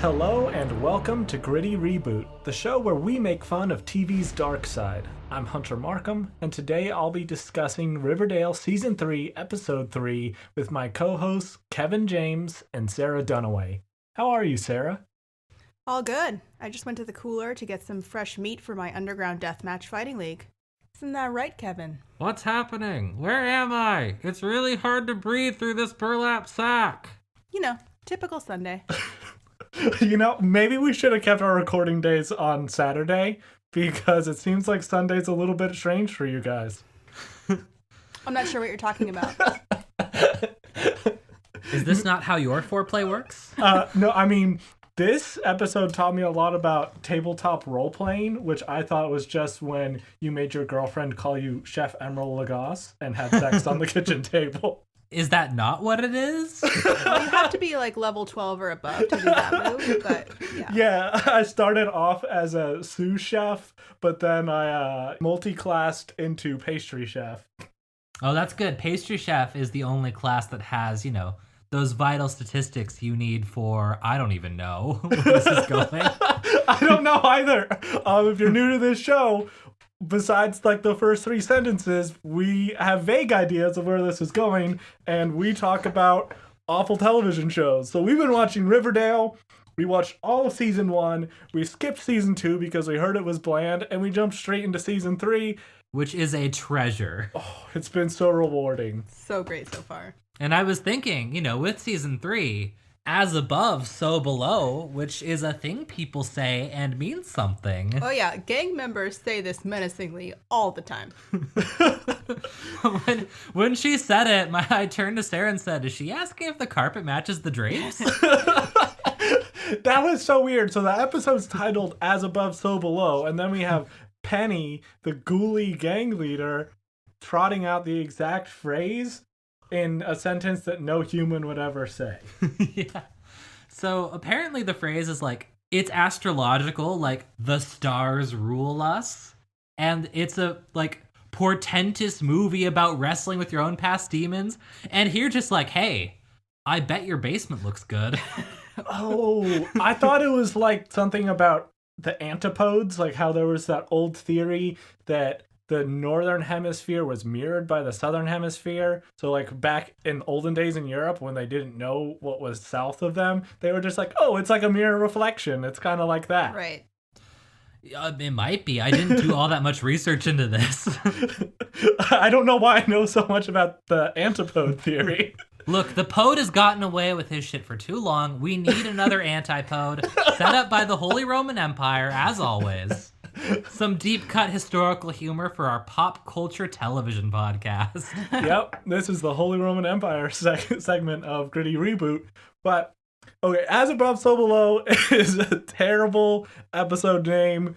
Hello and welcome to Gritty Reboot, the show where we make fun of TV's dark side. I'm Hunter Markham, and today I'll be discussing Riverdale Season 3, Episode 3 with my co-hosts Kevin James and Sarah Dunaway. How are you, Sarah? All good. I just went to the cooler to get some fresh meat for my Underground Deathmatch Fighting League. Isn't that right, Kevin? What's happening? Where am I? It's really hard to breathe through this burlap sack. You know, typical Sunday. Maybe we should have kept our recording days on Saturday, because it seems like Sunday's a little bit strange for you guys. I'm not sure what you're talking about. Is this not how your foreplay works? No, I mean, this episode taught me a lot about tabletop role-playing, which I thought was just when you made your girlfriend call you Chef Emerald Lagasse and had sex on the kitchen table. Is that not what it is? Well, you have to be like level 12 or above to do that move, but yeah. Yeah, I started off as a sous chef, but then I multi-classed into pastry chef. Oh, that's good. Pastry chef is the only class that has, those vital statistics you need for, I don't even know where this is going. I don't know either. If you're new to this show, besides like the first 3 sentences, we have vague ideas of where this is going, and we talk about awful television shows. So we've been watching Riverdale. We watched all of season 1. We skipped season 2 because we heard it was bland, and we jumped straight into season 3. Which is a treasure. Oh, it's been so rewarding. So great so far. And I was thinking, with season 3, as above, so below, which is a thing people say and means something. Oh yeah, gang members say this menacingly all the time. when she said it, I turned to Sarah and said, is she asking if the carpet matches the drapes? That was so weird. So the episode's titled As Above, So Below, and then we have Penny, the ghoulie gang leader, trotting out the exact phrase in a sentence that no human would ever say. Yeah. So apparently the phrase is it's astrological, the stars rule us. And it's a portentous movie about wrestling with your own past demons. And here just hey, I bet your basement looks good. Oh, I thought it was something about the antipodes, how there was that old theory that the northern hemisphere was mirrored by the southern hemisphere. So back in olden days in Europe, when they didn't know what was south of them, they were just oh, it's like a mirror reflection. It's kind of like that. Right. It might be. I didn't do all that much research into this. I don't know why I know so much about the antipode theory. Look, the Pode has gotten away with his shit for too long. We need another antipode set up by the Holy Roman Empire, as always. Some deep-cut historical humor for our pop culture television podcast. Yep, this is the Holy Roman Empire segment of Gritty Reboot. But, okay, As Above, So Below is a terrible episode name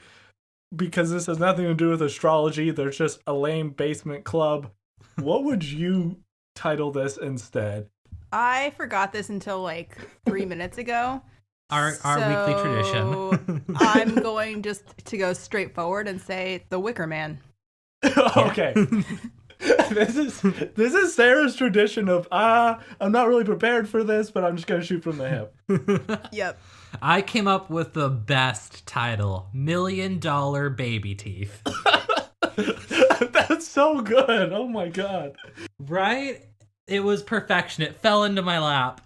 because this has nothing to do with astrology. There's just a lame basement club. What would you title this instead? I forgot this until 3 minutes ago. Our weekly tradition. I'm going just to go straight forward and say The Wicker Man. Okay. This is Sarah's tradition of I'm not really prepared for this, but I'm just gonna shoot from the hip. Yep. I came up with the best title, $1 Million Baby Teeth. That's so good. Oh my god. Right? It was perfection. It fell into my lap.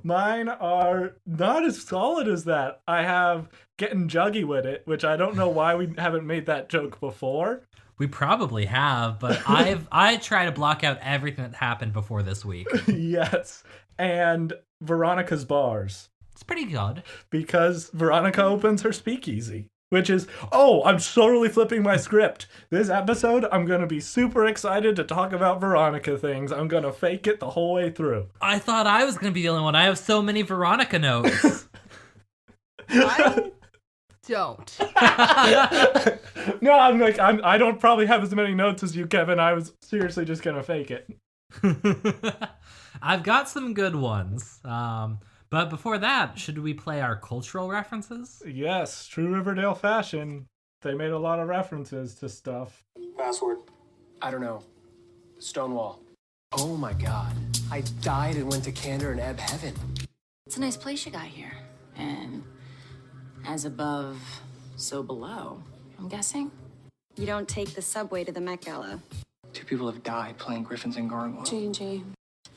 Mine are not as solid as that. I have Getting Juggy with It, which I don't know why we haven't made that joke before. We probably have, but I try to block out everything that happened before this week. Yes. And Veronica's Bars. It's pretty good. Because Veronica opens her speakeasy. Which is, I'm totally flipping my script. This episode, I'm going to be super excited to talk about Veronica things. I'm going to fake it the whole way through. I thought I was going to be the only one. I have so many Veronica notes. I don't. No, I don't probably have as many notes as you, Kevin. I was seriously just going to fake it. I've got some good ones. But before that, should we play our cultural references? Yes, true Riverdale fashion. They made a lot of references to stuff. Password. I don't know. Stonewall. Oh my god. I died and went to Candor and Ebb Heaven. It's a nice place you got here. And as above, so below, I'm guessing? You don't take the subway to the Met Gala. 2 people have died playing Griffins and Gargoyles. G&G.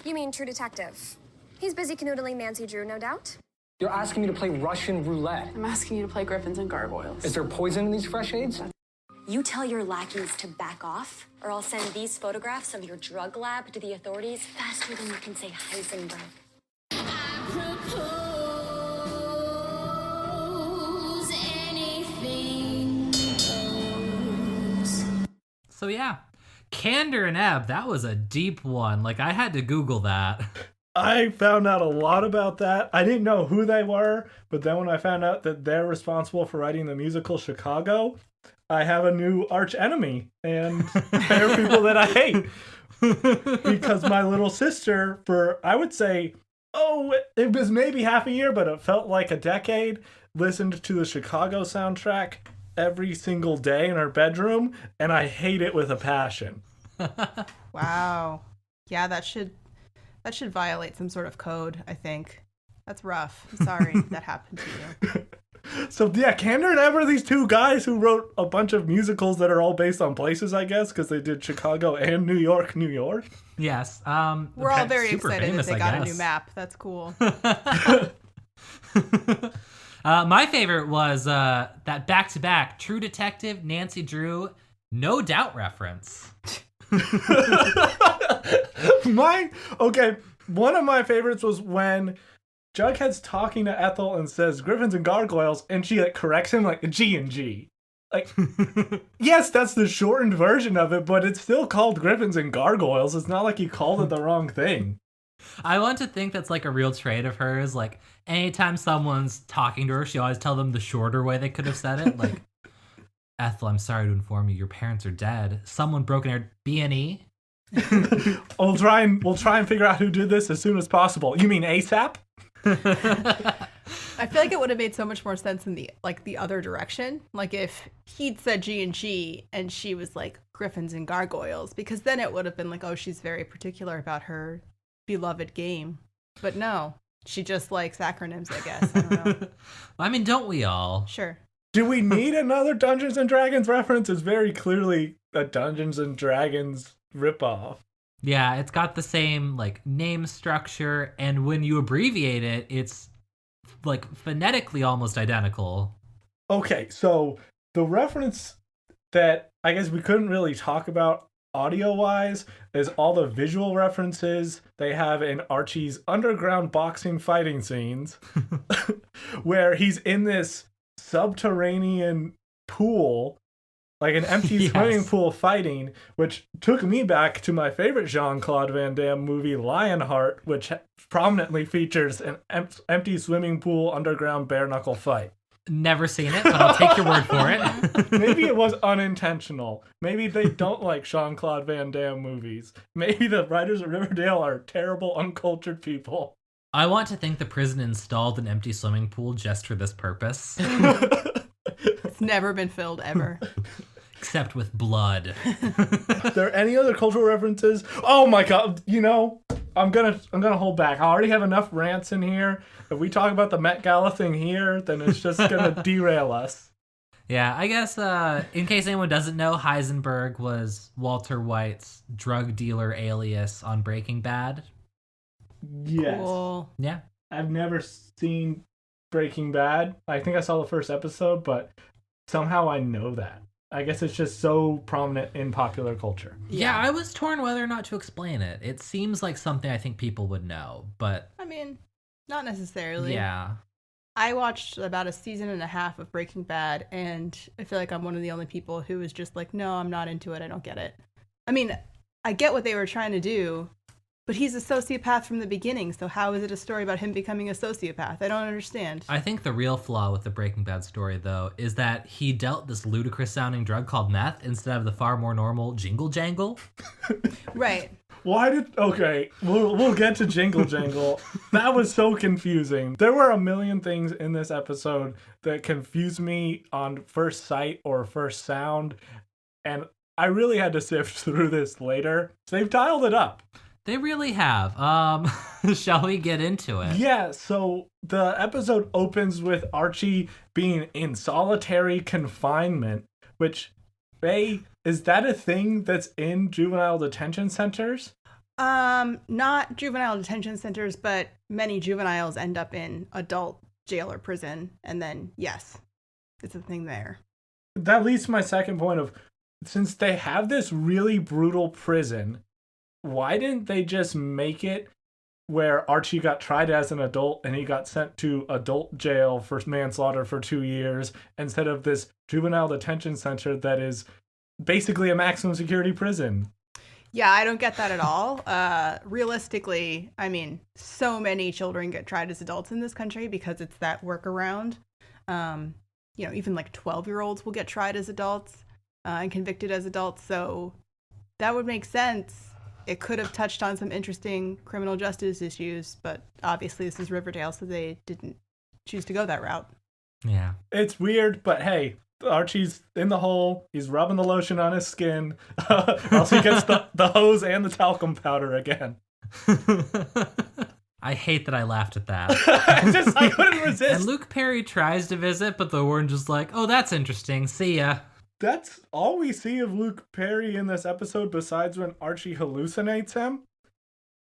You mean True Detective? He's busy canoodling Nancy Drew, no doubt. You're asking me to play Russian roulette. I'm asking you to play Griffins and Gargoyles. Is there poison in these fresh aids? You tell your lackeys to back off, or I'll send these photographs of your drug lab to the authorities faster than you can say Heisenberg. So yeah, Candor and Ebb, that was a deep one. Like, I had to Google that. I found out a lot about that. I didn't know who they were, but then when I found out that they're responsible for writing the musical Chicago, I have a new arch enemy, and they're people that I hate. Because my little sister, for, I would say, it was maybe half a year, but it felt like a decade, listened to the Chicago soundtrack every single day in her bedroom, and I hate it with a passion. Wow. Yeah, that should violate some sort of code, I think. That's rough. I'm sorry that happened to you. So yeah, Candor and Ebb are these 2 guys who wrote a bunch of musicals that are all based on places, I guess, because they did Chicago and New York, New York. Yes. We're all very super excited famous, that they I got a guess. new map. That's cool. My favorite was that back-to-back True Detective, Nancy Drew, No Doubt reference. One of my favorites was when Jughead's talking to Ethel and says Griffins and Gargoyles, and she corrects him like G&G. Like, yes, that's the shortened version of it, but it's still called Griffins and Gargoyles. It's not like you called it the wrong thing. I want to think that's like a real trait of hers. Like, anytime someone's talking to her, she always tell them the shorter way they could have said it. Like, Ethel, I'm sorry to inform you, your parents are dead. Someone broke in her B&E. We'll try and figure out who did this as soon as possible. You mean ASAP? I feel like it would have made so much more sense in the other direction. Like if he'd said G&G and she was like Griffins and Gargoyles, because then it would have been like, oh, she's very particular about her beloved game. But no, she just likes acronyms, I guess. I don't know. I mean, don't we all? Sure. Do we need another Dungeons and Dragons reference? It's very clearly a Dungeons and Dragons ripoff. Yeah, it's got the same like name structure, and when you abbreviate it, it's like phonetically almost identical. Okay, so the reference that I guess we couldn't really talk about audio-wise is all the visual references they have in Archie's underground boxing fighting scenes, where he's in this subterranean pool, like an empty swimming pool fighting, which took me back to my favorite Jean-Claude Van Damme movie, Lionheart, which prominently features an empty swimming pool underground bare-knuckle fight. Never seen it, but I'll take your word for it. Maybe it was unintentional. Maybe they don't like Jean-Claude Van Damme movies. Maybe the writers of Riverdale are terrible, uncultured people. I want to think the prison installed an empty swimming pool just for this purpose. It's never been filled ever. Except with blood. Are there any other cultural references? Oh my god, I'm gonna hold back. I already have enough rants in here. If we talk about the Met Gala thing here, then it's just gonna derail us. Yeah, I guess in case anyone doesn't know, Heisenberg was Walter White's drug dealer alias on Breaking Bad. Yes. Cool. Yeah. I've never seen Breaking Bad. I think I saw the first episode, but somehow I know that. I guess it's just so prominent in popular culture. Yeah, I was torn whether or not to explain it. It seems like something I think people would know, but... I mean, not necessarily. Yeah. I watched about a season and a half of Breaking Bad, and I feel like I'm one of the only people who was just like, no, I'm not into it. I don't get it. I mean, I get what they were trying to do, but he's a sociopath from the beginning, so how is it a story about him becoming a sociopath? I don't understand. I think the real flaw with the Breaking Bad story, though, is that he dealt this ludicrous-sounding drug called meth instead of the far more normal jingle jangle. Right. Okay, we'll get to Jingle Jangle. That was so confusing. There were a million things in this episode that confused me on first sight or first sound, and I really had to sift through this later. They've dialed it up. They really have. Shall we get into it? Yeah, so the episode opens with Archie being in solitary confinement, which, Faye, is that a thing that's in juvenile detention centers? Not juvenile detention centers, but many juveniles end up in adult jail or prison, and then, yes, it's a thing there. That leads to my second point of, since they have this really brutal prison, why didn't they just make it where Archie got tried as an adult and he got sent to adult jail for manslaughter for 2 years instead of this juvenile detention center that is basically a maximum security prison? Yeah, I don't get that at all. Realistically, I mean, so many children get tried as adults in this country because it's that workaround. Even like 12-year-olds will get tried as adults and convicted as adults. So that would make sense. It could have touched on some interesting criminal justice issues, but obviously this is Riverdale, so they didn't choose to go that route. Yeah. It's weird, but hey, Archie's in the hole. He's rubbing the lotion on his skin. Else he gets the hose and the talcum powder again. I hate that I laughed at that. I couldn't resist. And Luke Perry tries to visit, but the warden's just like, oh, that's interesting. See ya. That's all we see of Luke Perry in this episode besides when Archie hallucinates him.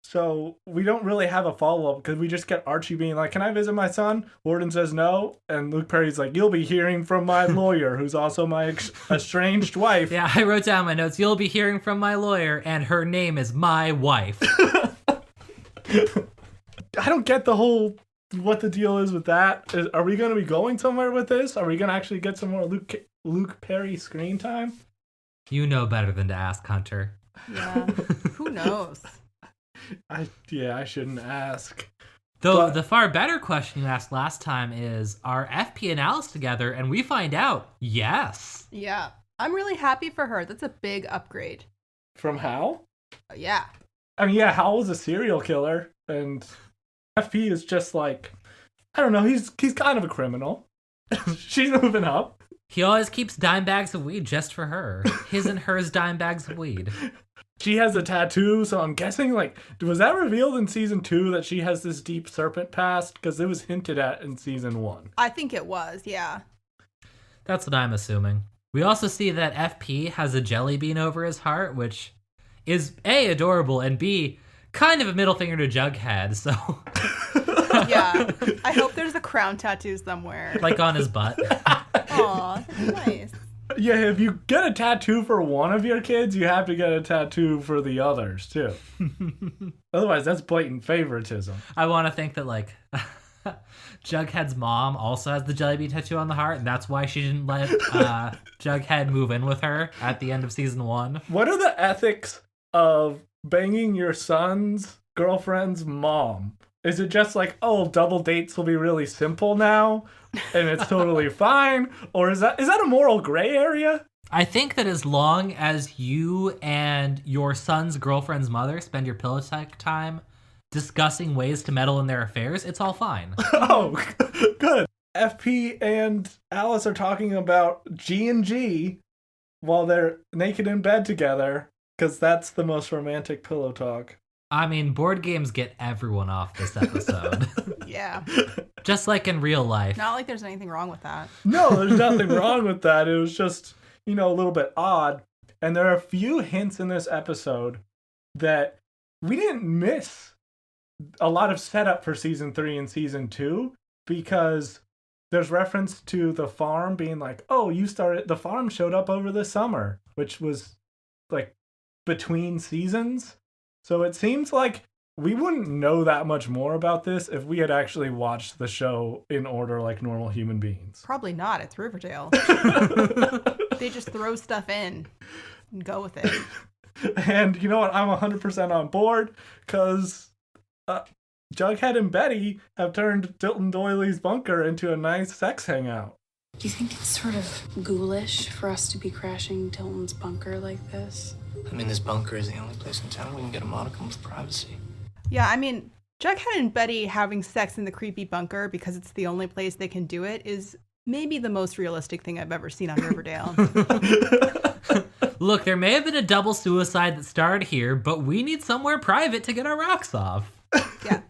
So we don't really have a follow-up because we just get Archie being like, can I visit my son? Warden says no. And Luke Perry's like, you'll be hearing from my lawyer, who's also my estranged wife. Yeah, I wrote down my notes. You'll be hearing from my lawyer, and her name is my wife. I don't get what the deal is with that. Are we going to be going somewhere with this? Are we going to actually get some more Luke Perry screen time? You know better than to ask, Hunter. Yeah, who knows? I shouldn't ask. Though the far better question you asked last time is, are FP and Alice together? And we find out, yes. Yeah, I'm really happy for her. That's a big upgrade. From Hal? Yeah. I mean, yeah, Hal was a serial killer, and FP is just like, I don't know, he's kind of a criminal. She's moving up. He always keeps dime bags of weed just for her. His and hers dime bags of weed. She has a tattoo, so I'm guessing, like, was that revealed in season 2 that she has this deep serpent past? Because it was hinted at in season 1. I think it was, yeah. That's what I'm assuming. We also see that FP has a jelly bean over his heart, which is A, adorable, and B, kind of a middle finger to Jughead, so... Yeah, I hope there's a crown tattoo somewhere. Like on his butt. Aw, that's nice. Yeah, if you get a tattoo for one of your kids, you have to get a tattoo for the others, too. Otherwise, that's blatant favoritism. I want to think that, like, Jughead's mom also has the jelly bean tattoo on the heart, and that's why she didn't let Jughead move in with her at the end of season 1. What are the ethics of banging your son's girlfriend's mom? Is it just like, oh, double dates will be really simple now, and it's totally fine? Or is that a moral gray area? I think that as long as you and your son's girlfriend's mother spend your pillow talk time discussing ways to meddle in their affairs, it's all fine. Oh, good. FP and Alice are talking about G&G while they're naked in bed together, because that's the most romantic pillow talk. I mean, board games get everyone off this episode. Yeah. Just like in real life. Not like there's anything wrong with that. No, there's nothing wrong with that. It was just, a little bit odd. And there are a few hints in this episode that we didn't miss a lot of setup for season 3 and season 2, because there's reference to the farm being like, oh, the farm showed up over the summer, which was like between seasons. So it seems like we wouldn't know that much more about this if we had actually watched the show in order like normal human beings. Probably not. It's Riverdale. They just throw stuff in and go with it. And you know what? I'm 100% on board, because Jughead and Betty have turned Dilton Doiley's bunker into a nice sex hangout. Do you think it's sort of ghoulish for us to be crashing Dilton's bunker like this? I mean, this bunker is the only place in town we can get a modicum of privacy. Yeah, I mean, Jughead and Betty having sex in the creepy bunker because it's the only place they can do it is maybe the most realistic thing I've ever seen on Riverdale. Look, there may have been a double suicide that started here, but we need somewhere private to get our rocks off. Yeah.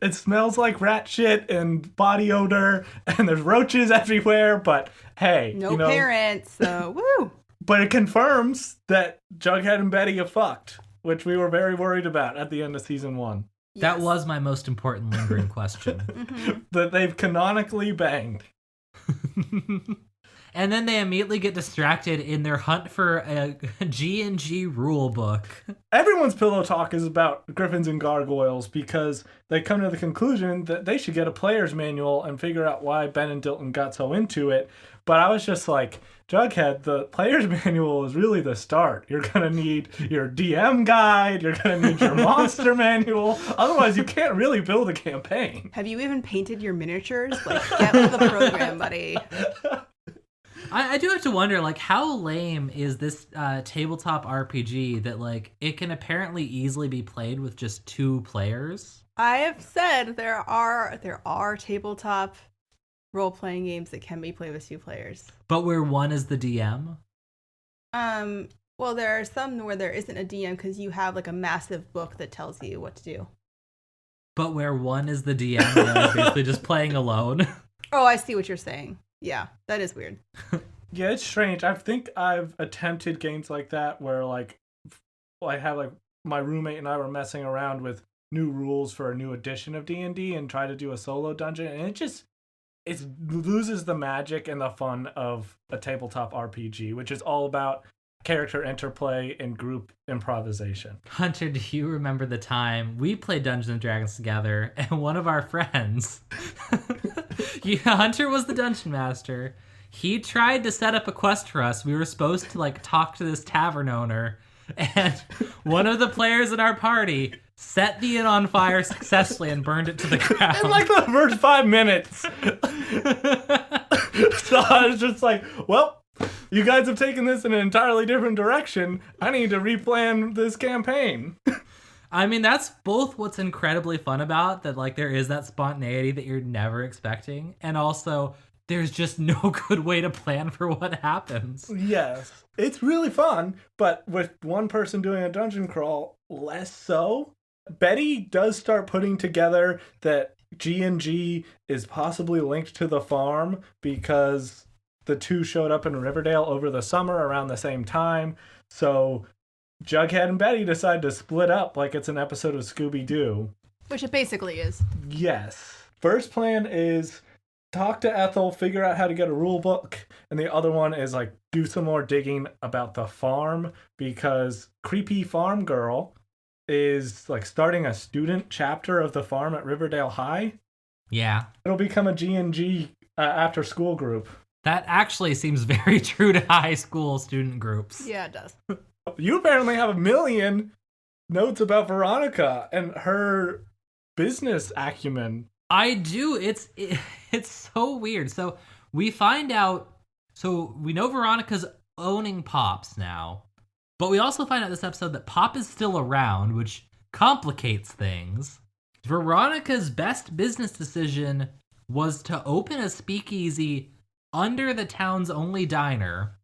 It smells like rat shit and body odor, and there's roaches everywhere, but hey. No parents, so woo! But it confirms that Jughead and Betty have fucked, which we were very worried about at the end of season 1. That was my most important lingering question. That they've canonically banged. And then they immediately get distracted in their hunt for a G&G rule book. Everyone's pillow talk is about griffins and gargoyles because they come to the conclusion that they should get a player's manual and figure out why Ben and Dilton got so into it. But I was just like, Jughead, the player's manual is really the start. You're going to need your DM guide. You're going to need your monster manual. Otherwise, you can't really build a campaign. Have you even painted your miniatures? Like, get with the program, buddy. I do have to wonder, like, how lame is this tabletop RPG that, like, it can apparently easily be played with just 2 players? I have said there are tabletop role-playing games that can be played with 2 players. But where one is the DM? Well, there are some where there isn't a DM because you have, like, a massive book that tells you what to do. But where one is the DM and they're basically just playing alone? Oh, I see what you're saying. Yeah, that is weird. Yeah, it's strange. I think I've attempted games like that where, like, I have, like, my roommate and I were messing around with new rules for a new edition of D&D and try to do a solo dungeon, and it loses the magic and the fun of a tabletop RPG, which is all about character interplay and group improvisation. Hunter, do you remember the time we played Dungeons and Dragons together and one of our friends, Hunter was the dungeon master. He tried to set up a quest for us. We were supposed to, like, talk to this tavern owner, and one of the players in our party set the inn on fire successfully and burned it to the ground. In, like, the first 5 minutes. So I was just like, well, you guys have taken this in an entirely different direction. I need to replan this campaign. I mean, that's both what's incredibly fun about that, like, there is that spontaneity that you're never expecting, and also there's just no good way to plan for what happens. Yes, it's really fun, but with one person doing a dungeon crawl, less so. Betty does start putting together that G&G is possibly linked to the farm because the 2 showed up in Riverdale over the summer around the same time. So Jughead and Betty decide to split up like it's an episode of Scooby-Doo. Which it basically is. Yes. First plan is talk to Ethel, figure out how to get a rule book, and the other one is, like, do some more digging about the farm because creepy farm girl is, like, starting a student chapter of the farm at Riverdale High. Yeah. It'll become a G&G after school group. That actually seems very true to high school student groups. Yeah, it does. You apparently have 1 million notes about Veronica and her business acumen. I do. It's so weird. So we find out, so we know Veronica's owning Pops now, but we also find out this episode that Pop is still around, which complicates things. Veronica's best business decision was to open a speakeasy under the town's only diner.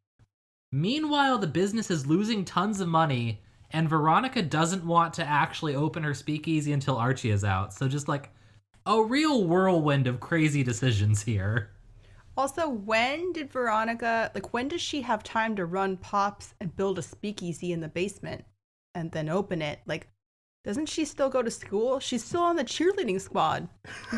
Meanwhile, the business is losing tons of money, and Veronica doesn't want to actually open her speakeasy until Archie is out. So just, like, a real whirlwind of crazy decisions here. Also, when does she have time to run Pops and build a speakeasy in the basement and then open it? Like, doesn't she still go to school? She's still on the cheerleading squad.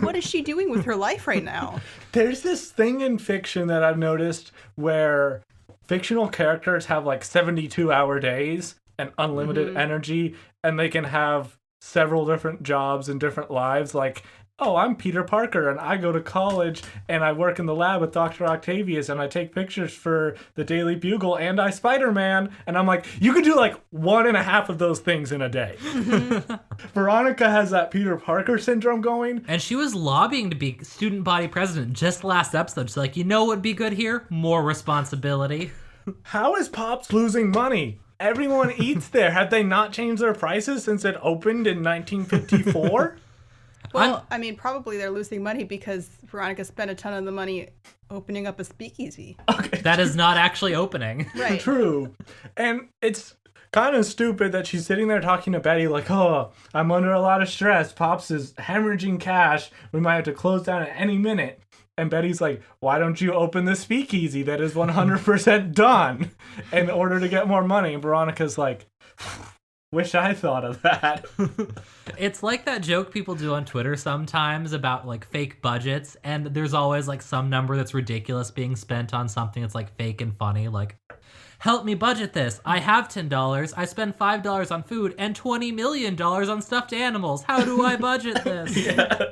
What is she doing with her life right now? There's this thing in fiction that I've noticed where fictional characters have, like, 72-hour days and unlimited energy, and they can have several different jobs and different lives. Like, oh, I'm Peter Parker, and I go to college, and I work in the lab with Dr. Octavius, and I take pictures for the Daily Bugle, and I Spider-Man. And I'm like, you could do, like, 1.5 of those things in a day. Veronica has that Peter Parker syndrome going. And she was lobbying to be student body president just last episode. She's like, you know what would be good here? More responsibility. How is Pops losing money? Everyone eats there. Have they not changed their prices since it opened in 1954? Well, I mean, probably they're losing money because Veronica spent a ton of the money opening up a speakeasy. Okay. That is not actually opening. Right. True. And it's kind of stupid that she's sitting there talking to Betty like, oh, I'm under a lot of stress. Pops is hemorrhaging cash. We might have to close down at any minute. And Betty's like, why don't you open the speakeasy that is 100% done in order to get more money? And Veronica's like, wish I thought of that. It's like that joke people do on Twitter sometimes about like fake budgets, and there's always like some number that's ridiculous being spent on something that's like fake and funny, like, help me budget this. I have $10. I spend $5 on food and $20 million on stuffed animals. How do I budget this? Yeah.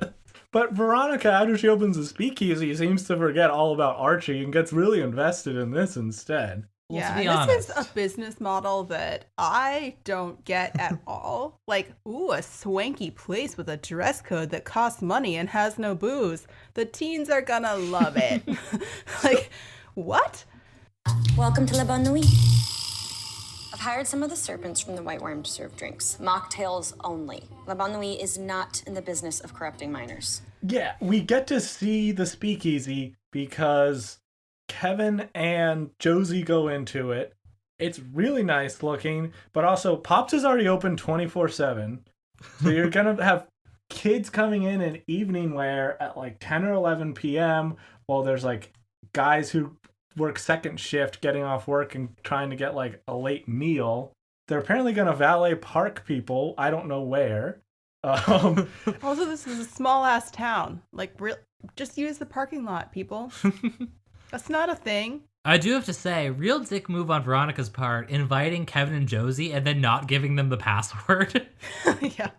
But Veronica, after she opens the speakeasy, seems to forget all about Archie and gets really invested in this instead. Well, yeah, to be this honest, is a business model that I don't get at all. Like, ooh, a swanky place with a dress code that costs money and has no booze. The teens are gonna love it. Like, what? Welcome to La Bonne Nuit. I've hired some of the serpents from the White Worm to serve drinks. Mocktails only. La Bonne Nuit is not in the business of corrupting minors. Yeah, we get to see the speakeasy because Kevin and Josie go into it. It's really nice looking, but also Pops is already open 24/7. So you're going to have kids coming in evening wear at like 10 or 11 p.m. while there's like guys who work second shift getting off work and trying to get like a late meal. They're apparently going to valet park people. I don't know where. Also, this is a small ass town. Like, just use the parking lot, people. That's not a thing. I do have to say, real dick move on Veronica's part, inviting Kevin and Josie and then not giving them the password. Yeah.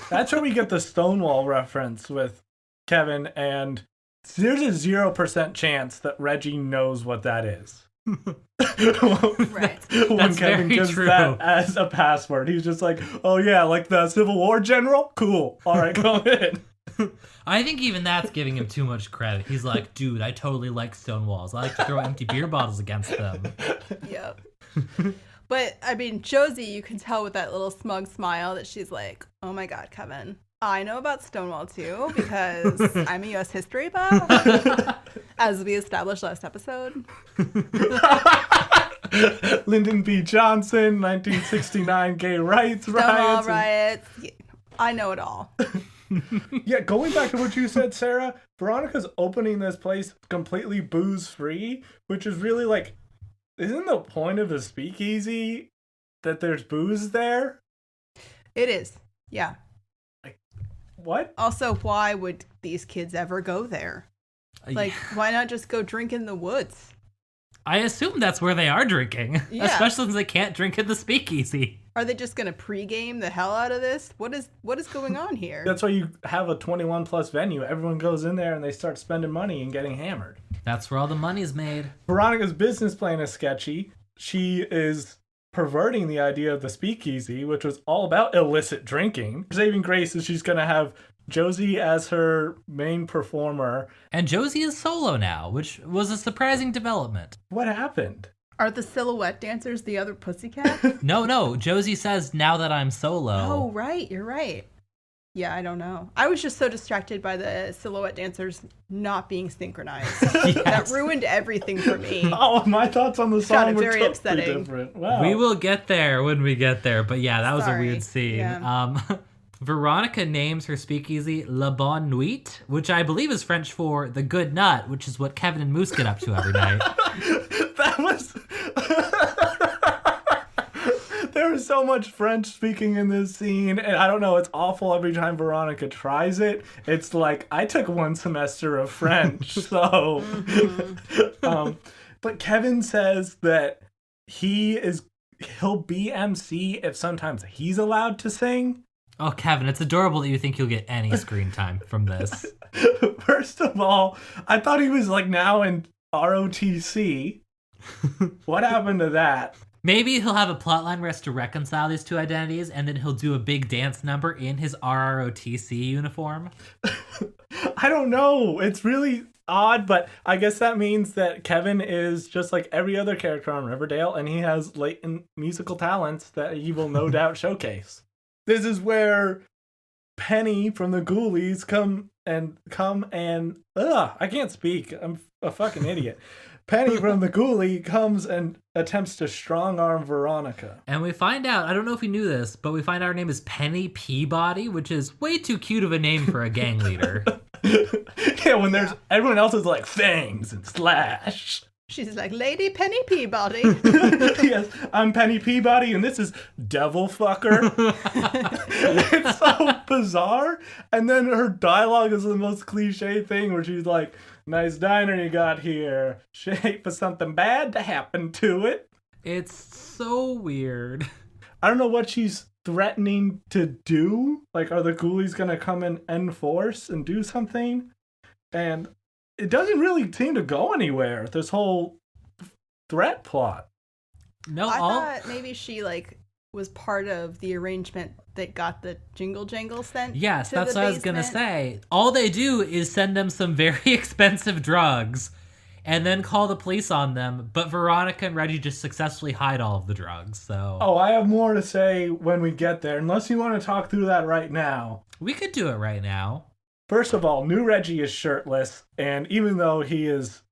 That's where we get the Stonewall reference with Kevin, and there's a 0% chance that Reggie knows what that is. Right. When That's Kevin very gives true. that as a password, he's just like, oh yeah, like the Civil War general? Cool. All right, go in. I think even that's giving him too much credit. He's like, dude, I totally like stone walls. I like to throw empty beer bottles against them. Yep. But, I mean, Josie, you can tell with that little smug smile that she's like, oh my god, Kevin, I know about Stonewall too because I'm a U.S. history buff, as we established last episode. Lyndon B. Johnson, 1969 gay rights Stonewall riots. riots. I know it all. Yeah, going back to what you said, Sarah, Veronica's opening this place completely booze-free, which is really like, isn't the point of a speakeasy that there's booze there? It is. Yeah. What? Also, why would these kids ever go there? Like, why not just go drink in the woods? I assume that's where they are drinking, Yeah. especially since they can't drink at the speakeasy. Are they just gonna pregame the hell out of this? What is going on here? That's why you have a 21 plus venue. Everyone goes in there and they start spending money and getting hammered. That's where all the money's made. Veronica's business plan is sketchy. She is perverting the idea of the speakeasy, which was all about illicit drinking. Saving grace is she's going to have Josie as her main performer. And Josie is solo now, which was a surprising development. What happened? Are the silhouette dancers the other pussycat? No, Josie says, now that I'm solo. Oh, right, you're right. Yeah, I don't know. I was just so distracted by the silhouette dancers not being synchronized. Yes. That ruined everything for me. Oh, my thoughts on the Found song it were very totally upsetting. different. Wow. We will get there when we get there, but yeah, that was a Sorry. weird scene. Yeah. Veronica names her speakeasy La Bonne Nuit, which I believe is French for the good nut, which is what Kevin and Moose get up to every night. That was... There was so much French speaking in this scene, and I don't know, it's awful every time Veronica tries it. It's like, I took one semester of French, so... But Kevin says that he'll be MC if sometimes he's allowed to sing. Oh, Kevin, it's adorable that you think you'll get any screen time from this. First of all, I thought he was like now in ROTC. What happened to that? Maybe he'll have a plotline where he has to reconcile these two identities, and then he'll do a big dance number in his RROTC uniform. I don't know. It's really odd, but I guess that means that Kevin is just like every other character on Riverdale, and he has latent musical talents that he will no doubt showcase. This is where Penny from the Ghoulies come and I can't speak. I'm a fucking idiot. Penny from the Ghoulie comes and attempts to strong arm Veronica. And we find out, I don't know if we knew this, but we find out her name is Penny Peabody, which is way too cute of a name for a gang leader. Yeah, when there's everyone else is like Fangs and Slash. She's like, Lady Penny Peabody. Yes, I'm Penny Peabody, and this is Devil Fucker. It's so bizarre. And then her dialogue is the most cliche thing where she's like, nice diner you got here. Shape for something bad to happen to it. It's so weird. I don't know what she's threatening to do. Like, are the Ghoulies going to come in force and do something? And it doesn't really seem to go anywhere, this whole threat plot. No, I thought maybe she like was part of the arrangement that got the Jingle Jangle sent. Yes, to that's the what I was gonna basement. say. All they do is send them some very expensive drugs and then call the police on them, but Veronica and Reggie just successfully hide all of the drugs, so... Oh, I have more to say when we get there, unless you want to talk through that right now. We could do it right now. First of all, new Reggie is shirtless, and even though he is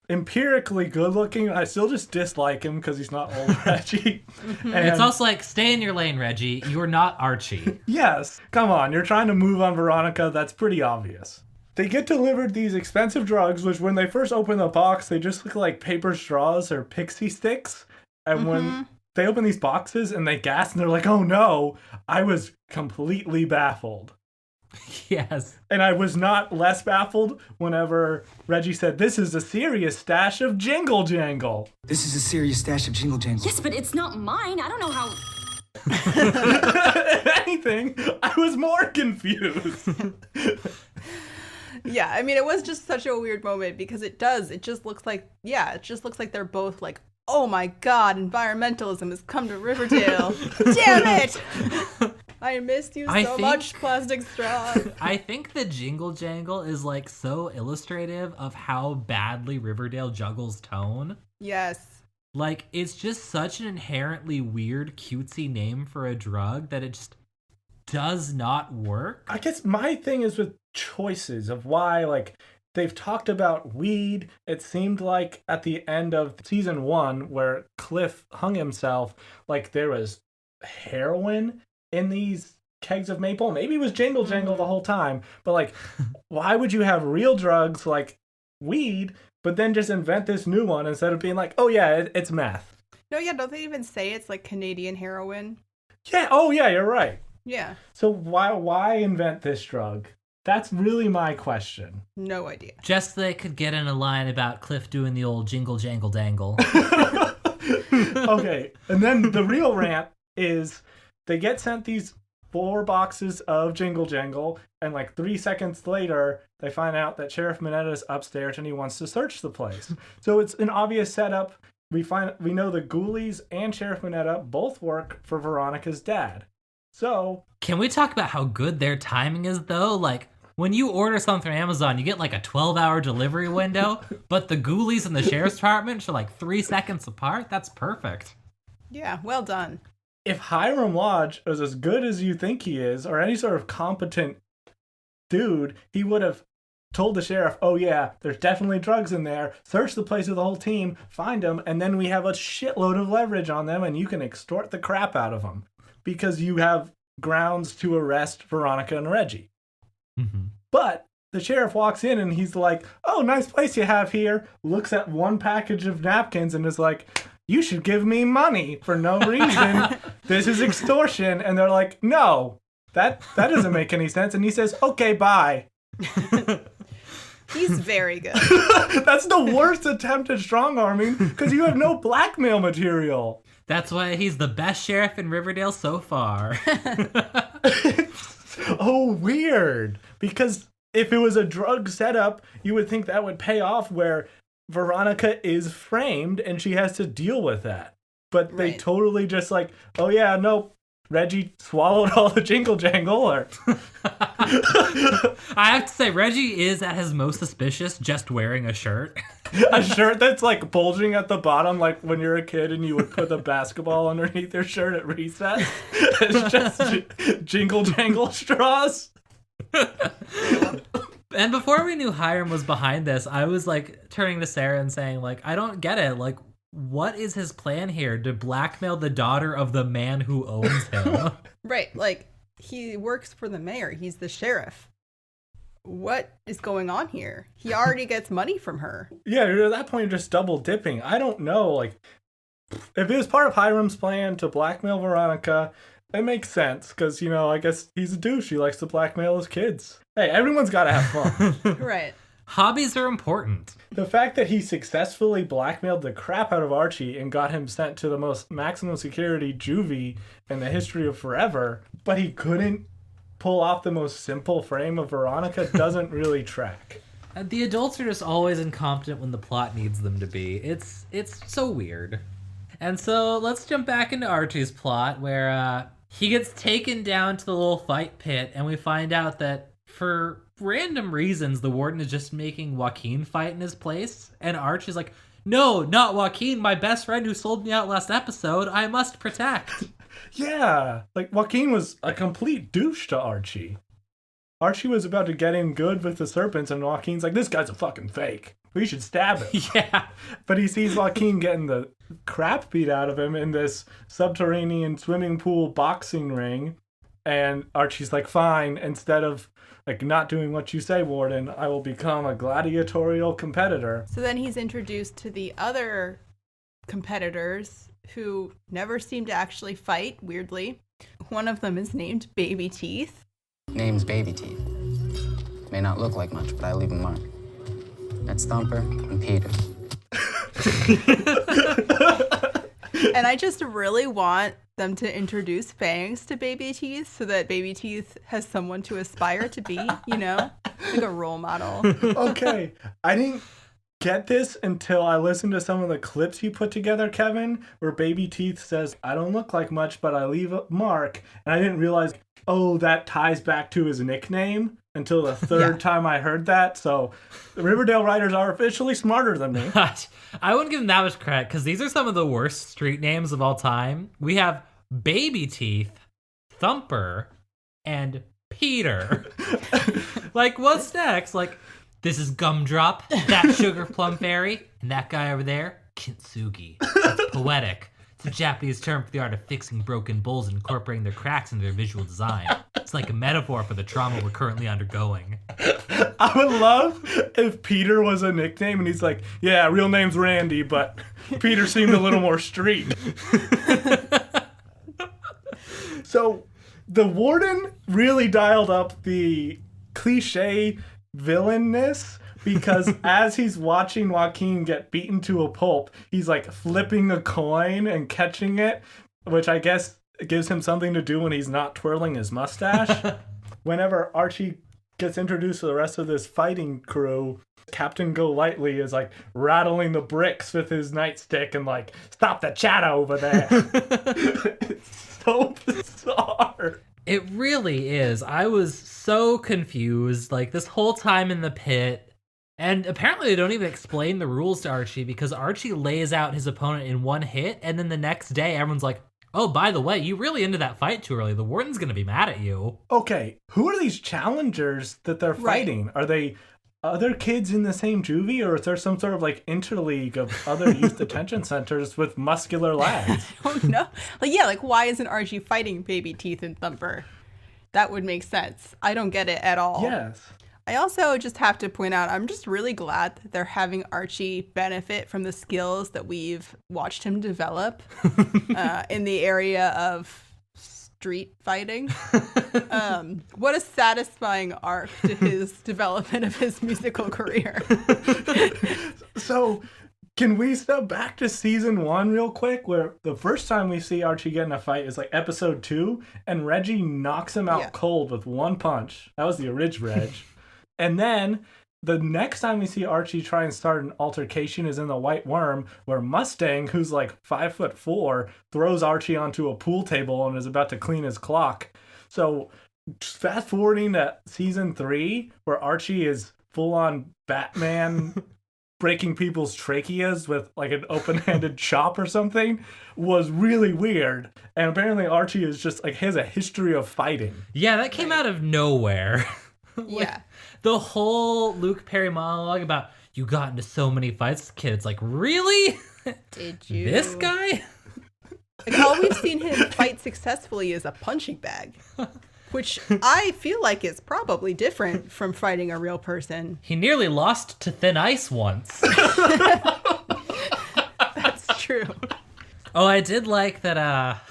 empirically good looking, I still just dislike him because he's not old Reggie. And It's also like, stay in your lane, Reggie. You're not Archie. yes, come on, you're trying to move on Veronica, that's pretty obvious. They get delivered these expensive drugs, which when they first open the box, they just look like paper straws or pixie sticks. And when they open these boxes and they gasp and they're like, oh no, I was completely baffled. Yes. And I was not less baffled whenever Reggie said, this is a serious stash of Jingle Jangle. This is a serious stash of Jingle Jangle. Yes, but it's not mine. I don't know how. If anything, I was more confused. Yeah, I mean, it was just such a weird moment because it just looks like they're both like, oh my god, environmentalism has come to Riverdale. Damn it! I missed you so much, plastic straw. I think the Jingle Jangle is like so illustrative of how badly Riverdale juggles tone. Yes. Like, it's just such an inherently weird, cutesy name for a drug that it just does not work. I guess my thing is with choices of why, like, they've talked about weed. It seemed like at the end of season 1, where Cliff hung himself, like there was heroin in these kegs of maple. Maybe it was Jingle Jangle the whole time, but like, why would you have real drugs like weed, but then just invent this new one instead of being like, oh yeah, it's meth? No, yeah, don't they even say it's like Canadian heroin? Yeah, oh yeah, you're right. Yeah. So why invent this drug? That's really my question. No idea. Just so they could get in a line about Cliff doing the old jingle jangle dangle. Okay, and then the real rant is they get sent these 4 boxes of Jingle Jangle, and like 3 seconds later, they find out that Sheriff Mineta is upstairs and he wants to search the place. So it's an obvious setup. We know the Ghoulies and Sheriff Mineta both work for Veronica's dad. So can we talk about how good their timing is, though? Like, when you order something on Amazon, you get like a 12-hour delivery window, but the Ghoulies and the Sheriff's Department are like 3 seconds apart. That's perfect. Yeah, well done. if Hiram Lodge is as good as you think he is, or any sort of competent dude, he would have told the sheriff, oh yeah, there's definitely drugs in there, search the place with the whole team, find them, and then we have a shitload of leverage on them and you can extort the crap out of them because you have grounds to arrest Veronica and Reggie. Mm-hmm. But the sheriff walks in and he's like, oh, nice place you have here, looks at one package of napkins and is like, you should give me money for no reason. This is extortion. And they're like, no, that doesn't make any sense. And he says, okay, bye. He's very good. That's the worst attempt at strong-arming because you have no blackmail material. That's why he's the best sheriff in Riverdale so far. Oh, weird. Because if it was a drug setup, you would think that would pay off where Veronica is framed and she has to deal with that. But they totally just like, oh yeah, nope, Reggie swallowed all the jingle jangle, or I have to say, Reggie is at his most suspicious just wearing a shirt. a shirt that's like bulging at the bottom, like when you're a kid and you would put the basketball underneath your shirt at recess. It's just jingle jangle straws. And before we knew Hiram was behind this, I was like turning to Sarah and saying, like, I don't get it. Like, what is his plan here? To blackmail the daughter of the man who owns him? Right, like, he works for the mayor. He's the sheriff. What is going on here? He already gets money from her. Yeah, at that point, you're just double dipping. I don't know. Like, if it was part of Hiram's plan to blackmail Veronica, it makes sense. Because, you know, I guess he's a douche. He likes to blackmail his kids. Hey, everyone's got to have fun. Right. Hobbies are important. The fact that he successfully blackmailed the crap out of Archie and got him sent to the most maximum security juvie in the history of forever, but he couldn't pull off the most simple frame of Veronica doesn't really track. The adults are just always incompetent when the plot needs them to be. It's so weird. And so let's jump back into Archie's plot, where he gets taken down to the little fight pit, and we find out that for random reasons, the warden is just making Joaquin fight in his place. And Archie's like, no, not Joaquin, my best friend who sold me out last episode. I must protect. Yeah, like Joaquin was a complete douche to Archie. Archie was about to get in good with the serpents, and Joaquin's like, this guy's a fucking fake. We should stab him. Yeah. But he sees Joaquin getting the crap beat out of him in this subterranean swimming pool boxing ring. And Archie's like, fine, instead of like not doing what you say, Warden, I will become a gladiatorial competitor. So then he's introduced to the other competitors who never seem to actually fight, weirdly. One of them is named Baby Teeth. Name's Baby Teeth. May not look like much, but I leave a mark. That's Thumper and Peter. And I just really want them to introduce Fangs to Baby Teeth so that Baby Teeth has someone to aspire to be, you know? Like a role model. Okay, I didn't get this until I listened to some of the clips you put together, Kevin, where Baby Teeth says, I don't look like much, but I leave a mark. And I didn't realize, oh, that ties back to his nickname until the third time I heard that. So the Riverdale writers are officially smarter than me. I wouldn't give them that much credit, because these are some of the worst street names of all time. We have Baby Teeth, Thumper, and Peter. Like, what's next? Like, this is Gumdrop, that Sugar Plum Fairy, and that guy over there, Kintsugi. It's poetic. It's a Japanese term for the art of fixing broken bowls and incorporating their cracks into their visual design. It's like a metaphor for the trauma we're currently undergoing. I would love if Peter was a nickname and he's like, yeah, real name's Randy, but Peter seemed a little more street. So the warden really dialed up the cliche villainness, because as he's watching Joaquin get beaten to a pulp, he's like flipping a coin and catching it, which I guess gives him something to do when he's not twirling his mustache. Whenever Archie gets introduced to the rest of this fighting crew, Captain Golightly is like rattling the bricks with his nightstick and like, stop the chatter over there. It's so bizarre. It really is. I was so confused, like, this whole time in the pit. And apparently they don't even explain the rules to Archie, because Archie lays out his opponent in one hit, and then the next day everyone's like, oh, by the way, you really ended that fight too early. The warden's going to be mad at you. Okay, who are these challengers that they're fighting? Are they other kids in the same juvie, or is there some sort of like interleague of other youth detention centers with muscular lads? Oh no. Like why isn't Archie fighting Baby Teeth and Thumper? That would make sense. I don't get it at all. Yes. I also just have to point out, I'm just really glad that they're having Archie benefit from the skills that we've watched him develop in the area of street fighting. What a satisfying arc to his development of his musical career. So, can we step back to season 1 real quick, where the first time we see Archie get in a fight is like episode 2, and Reggie knocks him out cold with one punch. That was the original Reg. And then the next time we see Archie try and start an altercation is in the White Worm, where Mustang, who's like 5'4", throws Archie onto a pool table and is about to clean his clock. So fast forwarding to season 3, where Archie is full on Batman breaking people's tracheas with like an open-handed chop or something, was really weird. And apparently Archie is just like, has a history of fighting. Yeah, that came out of nowhere. Yeah. The whole Luke Perry monologue about you got into so many fights as a kid. It's like, really? Did you? This guy? Like, all we've seen him fight successfully is a punching bag, which I feel like is probably different from fighting a real person. He nearly lost to Thin Ice once. That's true. Oh, I did like that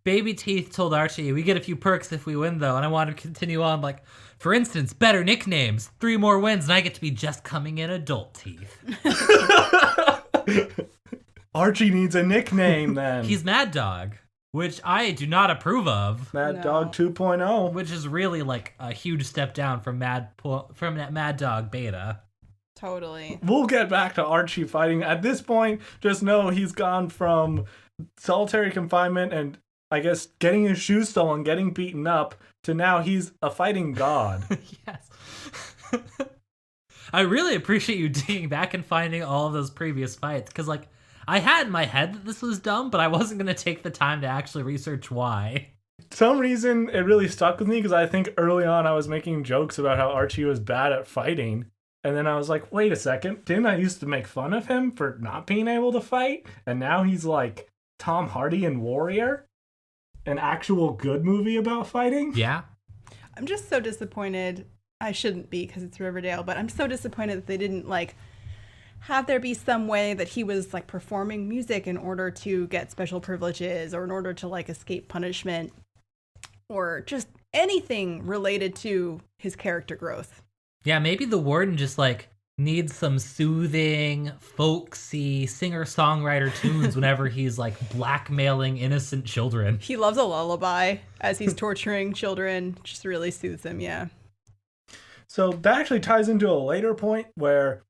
Baby Teeth told Archie, we get a few perks if we win, though. And I wanted to continue on, like, for instance, better nicknames. 3 more wins, and I get to be just coming in adult teeth. Archie needs a nickname then. He's Mad Dog, which I do not approve of. Mad Dog 2.0. Which is really like a huge step down from that Mad Dog beta. Totally. We'll get back to Archie fighting. At this point, just know he's gone from solitary confinement and I guess getting his shoes stolen, getting beaten up, to now he's a fighting god. Yes. I really appreciate you digging back and finding all of those previous fights, because like I had in my head that this was dumb, but I wasn't going to take the time to actually research why. Some reason it really stuck with me, because I think early on I was making jokes about how Archie was bad at fighting. And then I was like, wait a second, didn't I used to make fun of him for not being able to fight? And now he's like Tom Hardy in Warrior? An actual good movie about fighting? Yeah. I'm just so disappointed. I shouldn't be because it's Riverdale, but I'm so disappointed that they didn't like have there be some way that he was like performing music in order to get special privileges or in order to like escape punishment or just anything related to his character growth. Yeah, maybe the warden just like needs some soothing, folksy singer-songwriter tunes whenever he's like blackmailing innocent children. He loves a lullaby as he's torturing children. Just really soothes him, yeah. So that actually ties into a later point where,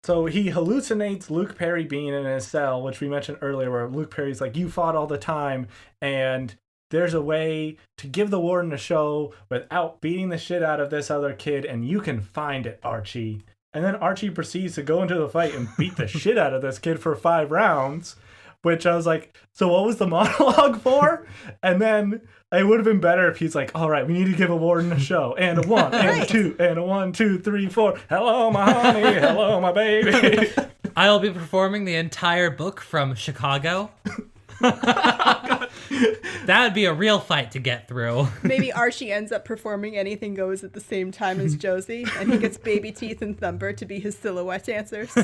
so he hallucinates Luke Perry being in his cell, which we mentioned earlier, where Luke Perry's like, you fought all the time, and there's a way to give the warden a show without beating the shit out of this other kid, and you can find it, Archie. And then Archie proceeds to go into the fight and beat the shit out of this kid for 5 rounds, which I was like, so what was the monologue for? And then it would have been better if he's like, all right, we need to give a warden a show. And a 1, and a 2, and a 1, 2, 3, 4. Hello, my honey. Hello, my baby. I'll be performing the entire book from Chicago. That would be a real fight to get through. Maybe Archie ends up performing Anything Goes at the same time as Josie, and he gets Baby Teeth and Thumper to be his silhouette dancers.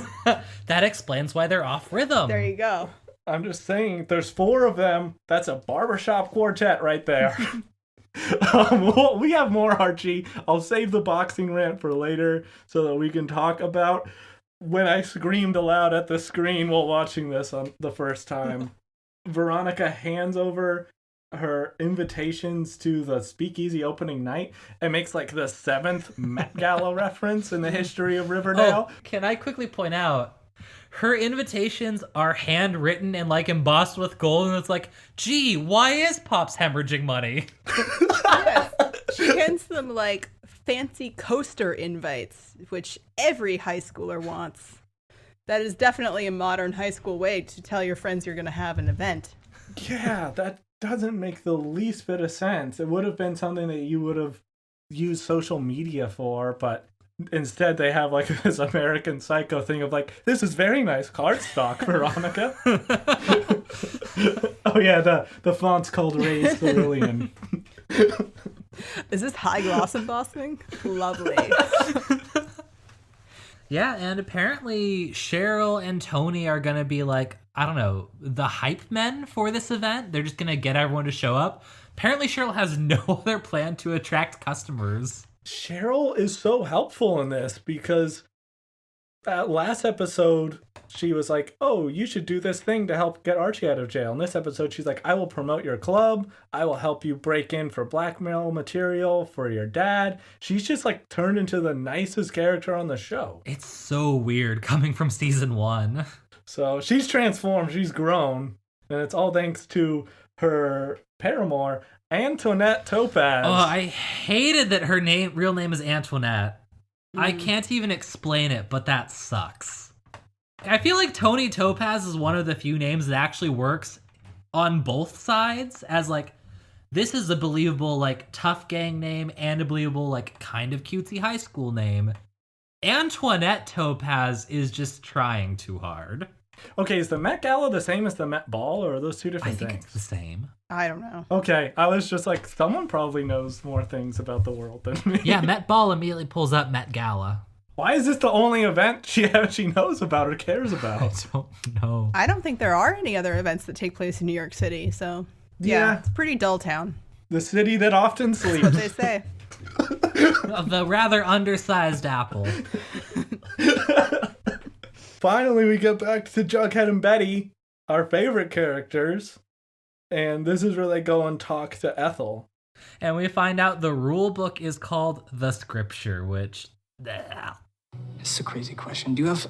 That explains why they're off rhythm. There you go. I'm just saying, there's 4 of them. That's a barbershop quartet right there. We have more Archie. I'll save the boxing rant for later so that we can talk about when I screamed aloud at the screen while watching this on the first time. Veronica hands over her invitations to the Speakeasy opening night and makes like the 7th Met Gala reference in the history of Riverdale. Oh, can I quickly point out, her invitations are handwritten and like embossed with gold, and it's like, gee, why is Pops hemorrhaging money? Yes. She hands them like fancy coaster invites, which every high schooler wants. That is definitely a modern high school way to tell your friends you're going to have an event. Yeah, that doesn't make the least bit of sense. It would have been something that you would have used social media for, but instead they have like this American Psycho thing of like, this is very nice cardstock, Veronica. Oh yeah, the font's called Raised Cerulean. Is this high gloss embossing? Lovely. Yeah, and apparently Cheryl and Tony are going to be like, I don't know, the hype men for this event. They're just going to get everyone to show up. Apparently Cheryl has no other plan to attract customers. Cheryl is so helpful in this because last episode, she was like, oh, you should do this thing to help get Archie out of jail. In this episode, she's like, I will promote your club. I will help you break in for blackmail material for your dad. She's just like turned into the nicest character on the show. It's so weird coming from season 1. So she's transformed. She's grown. And it's all thanks to her paramour, Antoinette Topaz. Oh, I hated that her real name is Antoinette. I can't even explain it, but that sucks. I feel like Tony Topaz is one of the few names that actually works on both sides, as like, this is a believable, like, tough gang name and a believable, like, kind of cutesy high school name. Antoinette Topaz is just trying too hard. Okay, is the Met Gala the same as the Met Ball, or are those two different things? I think it's the same. I don't know. Okay, I was just like, someone probably knows more things about the world than me. Yeah, Met Ball immediately pulls up Met Gala. Why is this the only event she knows about or cares about? I don't know. I don't think there are any other events that take place in New York City, so yeah. It's a pretty dull town. The city that often sleeps. That's what they say. The rather undersized apple. Finally, we get back to Jughead and Betty, our favorite characters. And this is where they go and talk to Ethel. And we find out the rule book is called The Scripture, which... This is a crazy question. Do you have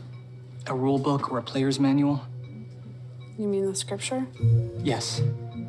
a rule book or a player's manual? You mean the scripture? Yes,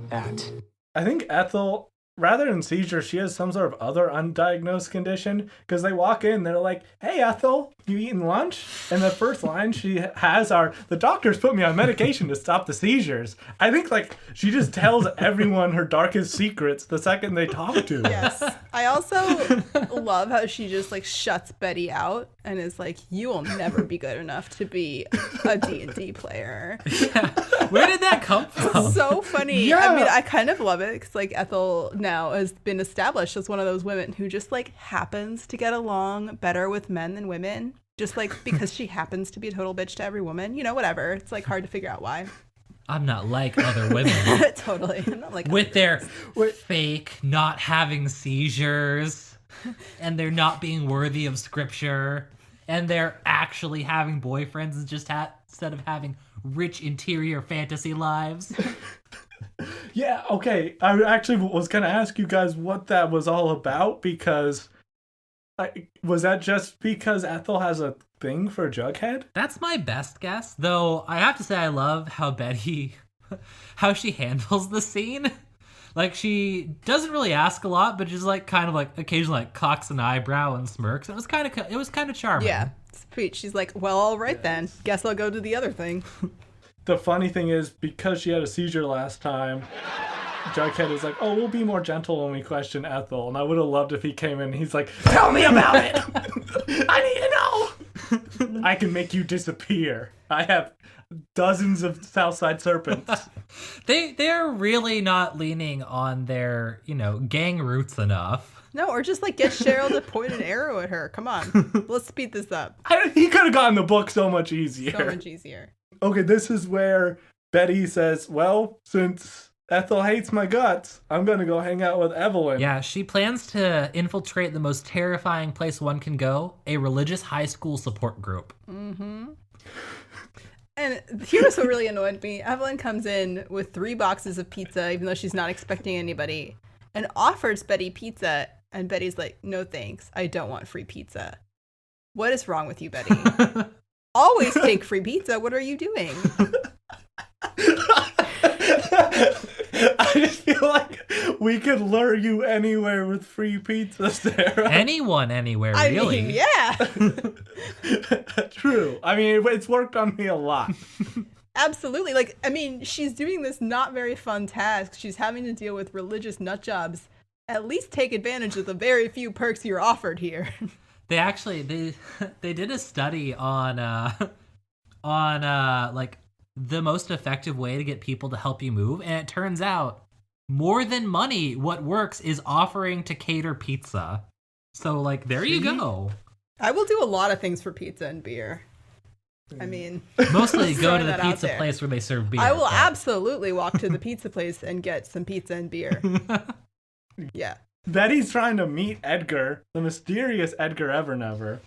that. I think Ethel, rather than seizure, she has some sort of other undiagnosed condition. Because they walk in, they're like, hey, Ethel, you eating lunch? And the first line she has are, the doctors put me on medication to stop the seizures. I think, like, she just tells everyone her darkest secrets the second they talk to her. Yes. I also love how she just, like, shuts Betty out and is like, you will never be good enough to be a D&D player. Yeah. Where did that come from? So funny. Yeah. I mean, I kind of love it because, like, Ethel now has been established as one of those women who just, like, happens to get along better with men than women. Just, like, because she happens to be a total bitch to every woman. You know, whatever. It's, like, hard to figure out why. I'm not like other women. Totally. I'm not like with their fake not having seizures, and they're not being worthy of scripture, and they're actually having boyfriends and just instead of having rich interior fantasy lives. Yeah, okay. I actually was going to ask you guys what that was all about, because was that just because Ethel has a thing for Jughead? That's my best guess, though I have to say I love how Betty, how she handles the scene. Like, she doesn't really ask a lot, but just, like, kind of, like, occasionally, like, cocks an eyebrow and smirks. It was kind of charming. Yeah, sweet. She's like, well, all right then. Guess I'll go to the other thing. The funny thing is, because she had a seizure last time, Jughead is like, oh, we'll be more gentle when we question Ethel. And I would have loved if he came in and he's like, tell me about it! I need to know! I can make you disappear. I have dozens of Southside serpents. They're really not leaning on their, gang roots enough. No, or just, like, get Cheryl to point an arrow at her. Come on. Let's speed this up. He could have gotten the book so much easier. So much easier. Okay, this is where Betty says, well, since Ethel hates my guts, I'm going to go hang out with Evelyn. Yeah, she plans to infiltrate the most terrifying place one can go, a religious high school support group. Mm-hmm. And here's what really annoyed me. Evelyn comes in with 3 boxes of pizza, even though she's not expecting anybody, and offers Betty pizza, and Betty's like, no thanks, I don't want free pizza. What is wrong with you, Betty? Always take free pizza. What are you doing? I just feel like we could lure you anywhere with free pizza, Sarah. Anyone, anywhere, really. I mean, yeah. True. I mean, it's worked on me a lot. Absolutely. Like, I mean, she's doing this not very fun task. She's having to deal with religious nut jobs. At least take advantage of the very few perks you're offered here. They actually they did a study on like the most effective way to get people to help you move, and it turns out more than money, what works is offering to cater pizza. So, like, there you go. I will do a lot of things for pizza and beer. I mean, mostly go to the pizza place where they serve beer. I will absolutely walk to the pizza place and get some pizza and beer. Yeah. Betty's trying to meet Edgar, the mysterious Edgar Evernever.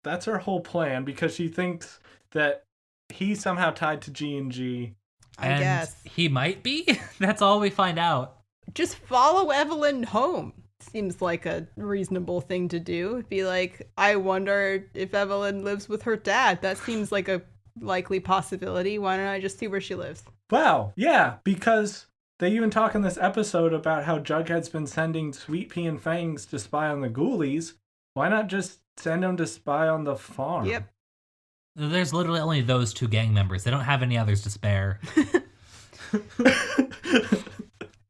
That's her whole plan, because she thinks that he's somehow tied to G&G. I guess. He might be? That's all we find out. Just follow Evelyn home. Seems like a reasonable thing to do. Be like, I wonder if Evelyn lives with her dad. That seems like a likely possibility. Why don't I just see where she lives? Wow, yeah, because they even talk in this episode about how Jughead's been sending Sweet Pea and Fangs to spy on the Ghoulies. Why not just send them to spy on the farm? Yep. There's literally only those 2 gang members. They don't have any others to spare.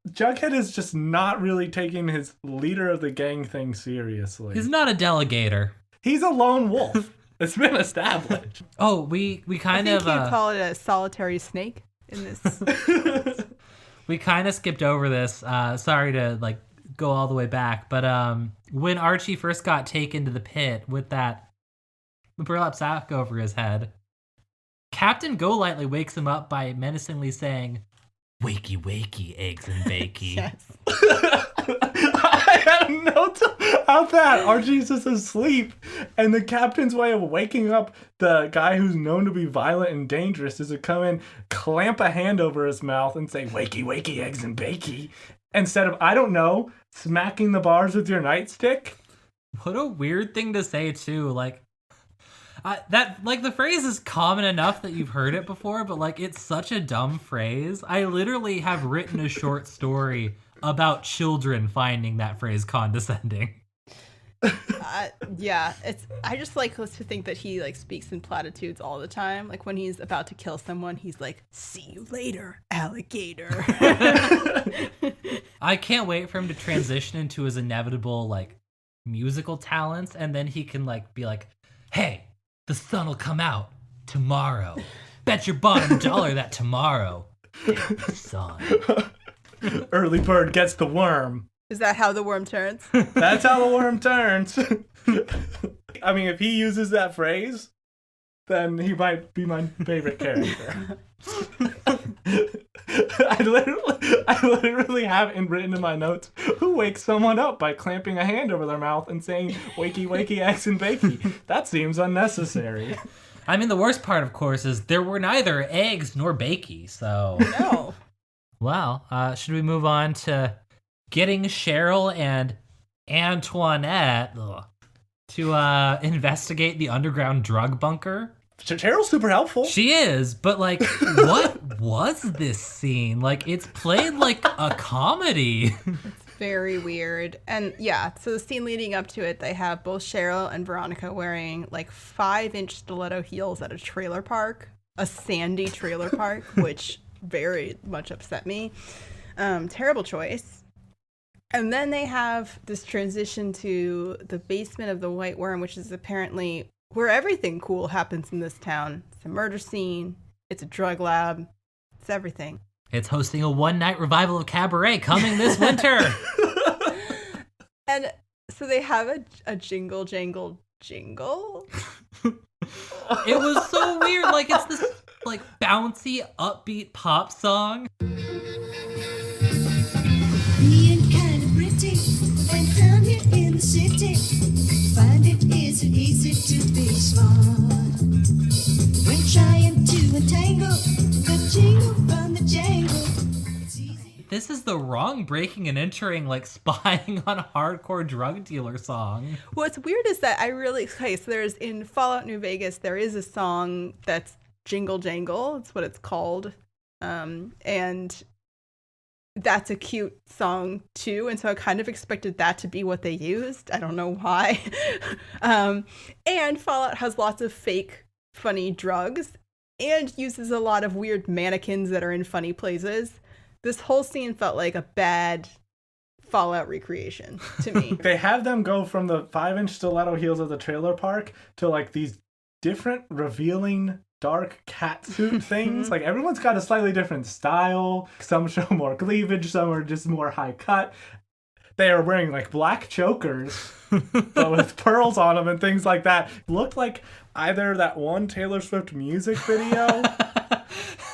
Jughead is just not really taking his leader of the gang thing seriously. He's not a delegator. He's a lone wolf. It's been established. Oh, we kind of... I think you'd call it a solitary snake in this. We kind of skipped over this. Sorry to like go all the way back. But when Archie first got taken to the pit with that burlap sack over his head, Captain Golightly wakes him up by menacingly saying, "Wakey, wakey, eggs and bakey." Yes. I had notes about that. Archie's just asleep, and the captain's way of waking up the guy who's known to be violent and dangerous is to come in, clamp a hand over his mouth, and say, "Wakey, wakey, eggs and bakey," instead of, I don't know, smacking the bars with your nightstick. What a weird thing to say, too. Like, the phrase is common enough that you've heard it before, but like it's such a dumb phrase. I literally have written a short story about children finding that phrase condescending. Yeah, I just like to think that he like speaks in platitudes all the time. Like when he's about to kill someone, he's like, "See you later, alligator." I can't wait for him to transition into his inevitable like musical talents, and then he can like be like, "Hey, the sun will come out tomorrow. Bet your bottom dollar that tomorrow, the sun." Early bird gets the worm. Is that how the worm turns? That's how the worm turns. I mean, if he uses that phrase, then he might be my favorite character. I literally have it written in my notes, who wakes someone up by clamping a hand over their mouth and saying, "Wakey, wakey, eggs and bakey." That seems unnecessary. I mean, the worst part, of course, is there were neither eggs nor bakey, so... No. Well, should we move on to getting Cheryl and Antoinette to investigate the underground drug bunker? Cheryl's super helpful. She is, but like, what was this scene? Like, it's played like a comedy. It's very weird. And yeah, so the scene leading up to it, they have both Cheryl and Veronica wearing like 5-inch stiletto heels at a trailer park, a sandy trailer park, which very much upset me. Terrible choice. And then they have this transition to the basement of the White Worm, which is apparently where everything cool happens in this town. It's a murder scene. It's a drug lab. It's everything. It's hosting a one-night revival of Cabaret coming this winter. And so they have a jingle, jangle, jingle. It was so weird. Like, it's this like bouncy, upbeat pop song. Being kind of pretty and down here in the city, find it isn't easy to be smart. When trying to entangle the jingle from the jangle. This is the wrong breaking and entering, like, spying on a hardcore drug dealer song. What's weird is that so there's in Fallout New Vegas, there is a song that's Jingle Jangle. It's what it's called. And that's a cute song too. And so I kind of expected that to be what they used. I don't know why. And Fallout has lots of fake funny drugs and uses a lot of weird mannequins that are in funny places. This whole scene felt like a bad Fallout recreation to me. They have them go from the 5-inch stiletto heels of the trailer park to like these different revealing dark catsuit things. Like everyone's got a slightly different style. Some show more cleavage, some are just more high cut. They are wearing like black chokers but with pearls on them and things like that. Looked like either that one Taylor Swift music video.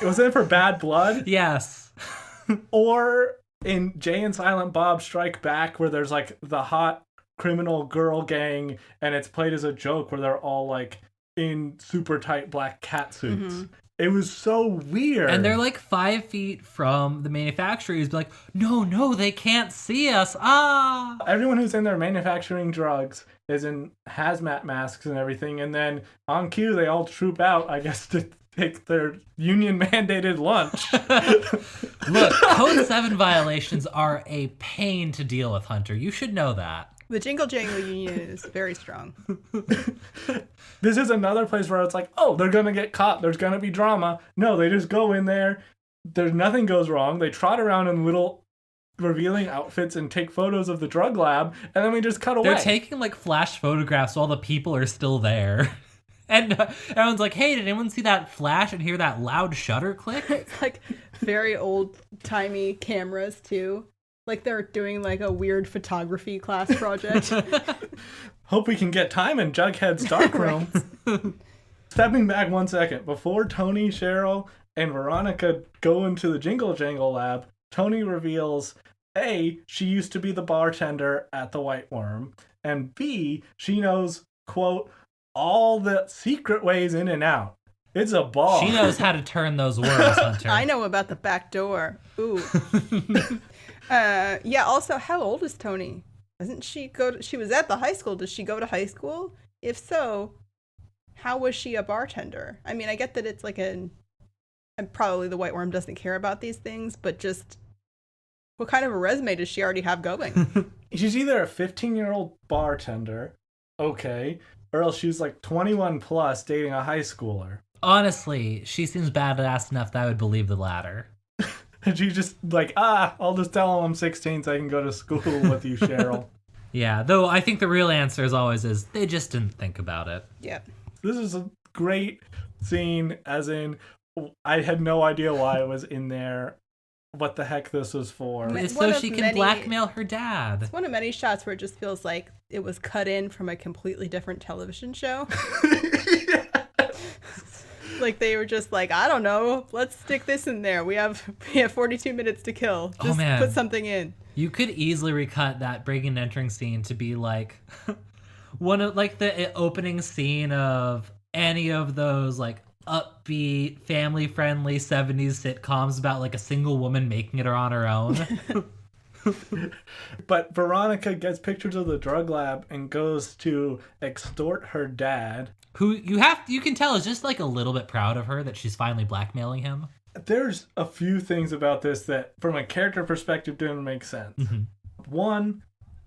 Was it for Bad Blood? Yes. Or in Jay and Silent Bob Strike Back, where there's like the hot criminal girl gang, and it's played as a joke where they're all like in super tight black cat suits. It was so weird. And they're like 5 feet from the manufacturers, be like, no, they can't see us. Ah! Everyone who's in there manufacturing drugs is in hazmat masks and everything, and then on cue they all troop out, I guess, to take their union mandated lunch. Look, Code 7 violations are a pain to deal with, Hunter. You should know that. The Jingle Jangle Union is very strong. This is another place where it's like, oh, they're going to get caught. There's going to be drama. No, they just go in there. There's nothing goes wrong. They trot around in little revealing outfits and take photos of the drug lab, and then we just cut away. They're taking like flash photographs while the people are still there. And everyone's like, hey, did anyone see that flash and hear that loud shutter click? It's like very old-timey cameras, too. Like they're doing like a weird photography class project. Hope we can get time in Jughead's darkroom. Stepping back 1 second, before Tony, Cheryl, and Veronica go into the Jingle Jangle lab, Tony reveals, A, she used to be the bartender at the White Worm, and B, she knows, quote, all the secret ways in and out. It's a ball. She knows how to turn those worms, Hunter. I know about the back door. Ooh. Yeah, also, how old is Tony? Doesn't she she was at the high school. Does she go to high school? If so, how was she a bartender? I mean, I get that it's like and probably the White Worm doesn't care about these things, but just what kind of a resume does she already have going? She's either a 15-year-old bartender, okay, or else she's like 21 plus dating a high schooler. Honestly, she seems badass enough that I would believe the latter. And she's just like, I'll just tell him I'm 16 so I can go to school with you, Cheryl. Yeah, though I think the real answer is always they just didn't think about it. Yep. This is a great scene, as in, I had no idea why it was in there, what the heck this was for. It's so she can blackmail her dad. It's one of many shots where it just feels like it was cut in from a completely different television show. Like they were just like, I don't know, let's stick this in there. We have 42 minutes to kill. Just put something in. You could easily recut that breaking and entering scene to be like one of like the opening scene of any of those like upbeat, family-friendly 70s sitcoms about like a single woman making it on her own. But Veronica gets pictures of the drug lab and goes to extort her dad. Who you can tell is just like a little bit proud of her that she's finally blackmailing him. There's a few things about this that, from a character perspective, didn't make sense. Mm-hmm. One,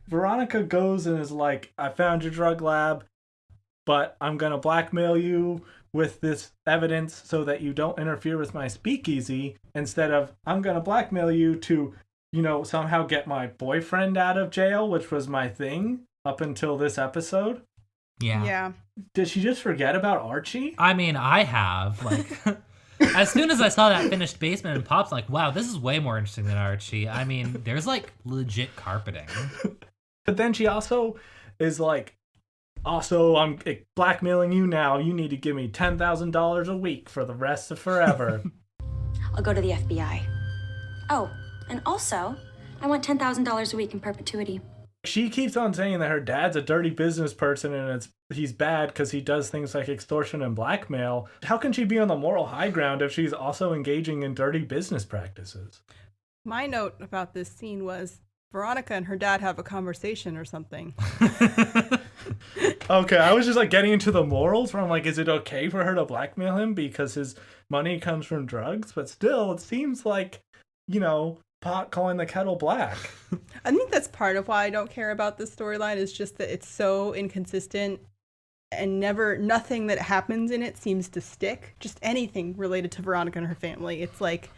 Veronica goes and is like, I found your drug lab, but I'm going to blackmail you with this evidence so that you don't interfere with my speakeasy, instead of, I'm going to blackmail you to, somehow get my boyfriend out of jail, which was my thing up until this episode. Yeah. Did she just forget about Archie? I mean, I have. Like, as soon as I saw that finished basement and Pop's like, wow, this is way more interesting than Archie. I mean, there's like legit carpeting. But then she also is like, also, I'm blackmailing you now. You need to give me $10,000 a week for the rest of forever. I'll go to the FBI. Oh, and also, I want $10,000 a week in perpetuity. She keeps on saying that her dad's a dirty business person and he's bad because he does things like extortion and blackmail. How can she be on the moral high ground if she's also engaging in dirty business practices? My note about this scene was Veronica and her dad have a conversation or something. Okay, I was just like getting into the morals where I'm like, is it okay for her to blackmail him because his money comes from drugs? But still, it seems like, pot calling the kettle black. I think that's part of why I don't care about this storyline, is just that it's so inconsistent and nothing that happens in it seems to stick. Just anything related to Veronica and her family. It's like,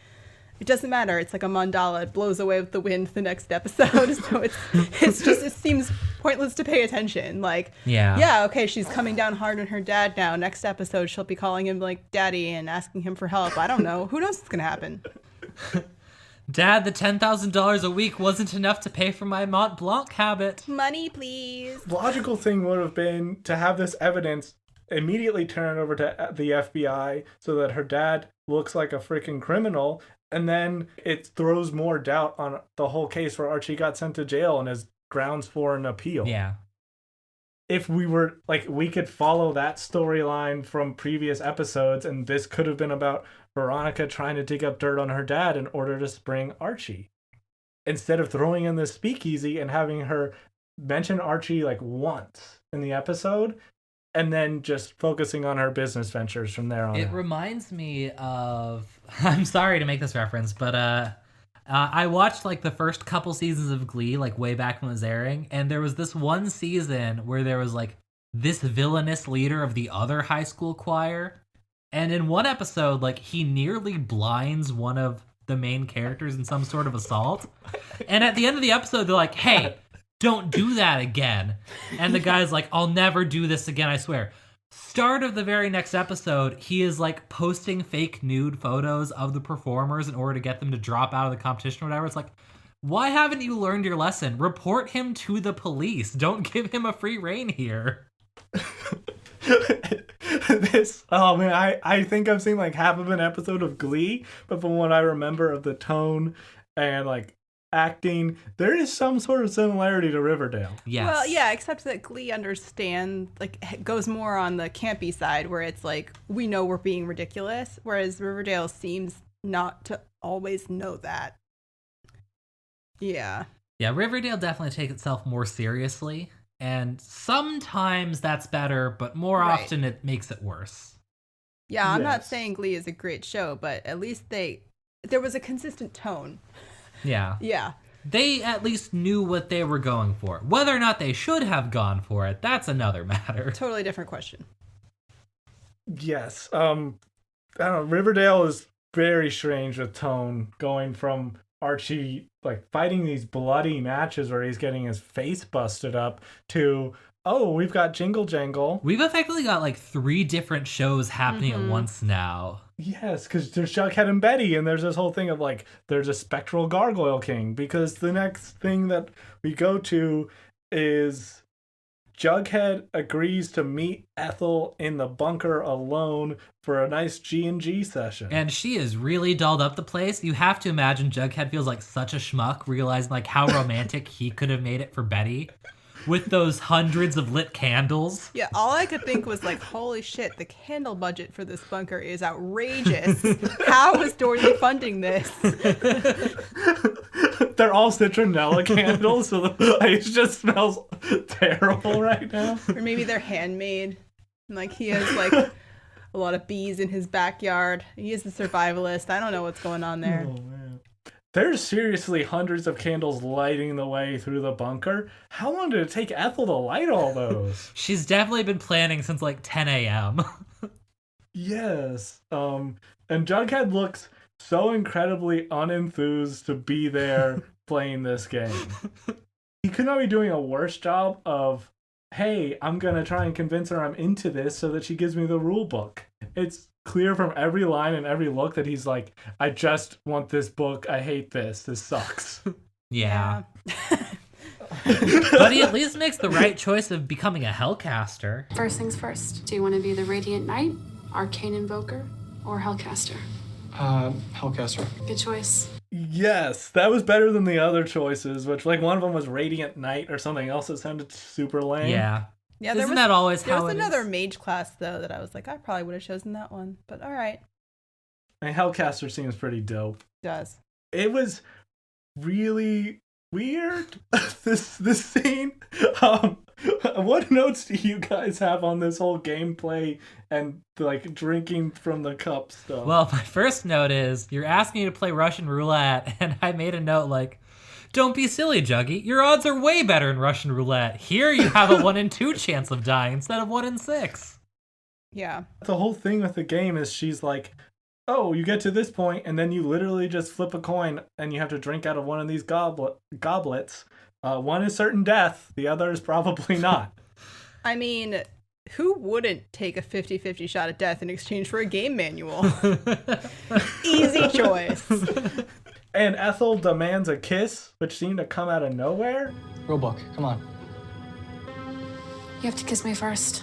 it doesn't matter. It's like a mandala. It blows away with the wind the next episode. So it seems pointless to pay attention. Like, yeah, okay, she's coming down hard on her dad now. Next episode, she'll be calling him like daddy and asking him for help. I don't know. Who knows what's going to happen? Dad, the $10,000 a week wasn't enough to pay for my Mont Blanc habit. Money, please. The logical thing would have been to have this evidence immediately turn over to the FBI so that her dad looks like a freaking criminal, and then it throws more doubt on the whole case where Archie got sent to jail and is grounds for an appeal. Yeah. if we were like, we could follow that storyline from previous episodes, and this could have been about Veronica trying to dig up dirt on her dad in order to spring Archie. Instead of throwing in the speakeasy and having her mention Archie like once in the episode, and then just focusing on her business ventures from there on. It reminds me of, I'm sorry to make this reference, but I watched like the first couple seasons of Glee, like way back when it was airing, and there was this one season where there was like this villainous leader of the other high school choir, and in one episode, like he nearly blinds one of the main characters in some sort of assault, and at the end of the episode, they're like, "Hey, don't do that again," and the guy's like, "I'll never do this again, I swear." Start of the very next episode, he is like posting fake nude photos of the performers in order to get them to drop out of the competition or whatever. It's like, why haven't you learned your lesson? Report him to the police. Don't give him a free rein here. Oh man, I think I've seen like half of an episode of Glee, but from what I remember of the tone and like acting, there is some sort of similarity to Riverdale. Yes. Well, yeah, except that Glee goes more on the campy side, where it's like, we know we're being ridiculous, whereas Riverdale seems not to always know that. Yeah. Yeah, Riverdale definitely takes itself more seriously, and sometimes that's better, but more often it makes it worse. Yeah, I'm not saying Glee is a great show, but at least there was a consistent tone. Yeah. Yeah. They at least knew what they were going for. Whether or not they should have gone for it, that's another matter. Totally different question. Yes. I don't know, Riverdale is very strange with tone, going from Archie like fighting these bloody matches where he's getting his face busted up to, oh, we've got Jingle Jangle. We've effectively got like 3 different shows happening at once now. Yes, because there's Jughead and Betty, and there's this whole thing of like, there's a spectral Gargoyle King, because the next thing that we go to is Jughead agrees to meet Ethel in the bunker alone for a nice G&G session. And she is really dolled up the place. You have to imagine Jughead feels like such a schmuck, realizing like how romantic he could have made it for Betty. With those hundreds of lit candles. Yeah, all I could think was like, holy shit, the candle budget for this bunker is outrageous. How is Dorothy funding this? They're all citronella candles, so it just smells terrible right now. Or maybe they're handmade. And like he has like a lot of bees in his backyard. He is the survivalist. I don't know what's going on there. Oh, man. There's seriously hundreds of candles lighting the way through the bunker. How long did it take Ethel to light all those? She's definitely been planning since like 10 a.m. Yes. And Jughead looks so incredibly unenthused to be there playing this game. He could not be doing a worse job of, hey, I'm going to try and convince her I'm into this so that she gives me the rule book. It's clear from every line and every look that he's like, I just want this book. I hate this. This sucks. Yeah. But he at least makes the right choice of becoming a Hellcaster. First things first. Do you want to be the Radiant Knight, Arcane Invoker, or Hellcaster? Hellcaster. Good choice. Yes, that was better than the other choices, which like one of them was Radiant Knight or something else that sounded super lame. Yeah. Yeah, Isn't that always how it is? There was another mage class, though, that I was like, I probably would have chosen that one. But all right. And Hellcaster seems pretty dope. Does. It was really weird, this scene. What notes do you guys have on this whole gameplay and like drinking from the cup stuff? Well, my first note is, you're asking me to play Russian roulette, and I made a note like, don't be silly, Juggy. Your odds are way better in Russian roulette. Here you have a 1 in 2 chance of dying instead of 1 in 6. Yeah. The whole thing with the game is she's like, oh, you get to this point, and then you literally just flip a coin, and you have to drink out of one of these goblets. One is certain death. The other is probably not. I mean, who wouldn't take a 50-50 shot at death in exchange for a game manual? Easy choice. And Ethel demands a kiss, which seemed to come out of nowhere. Rule book, come on. You have to kiss me first.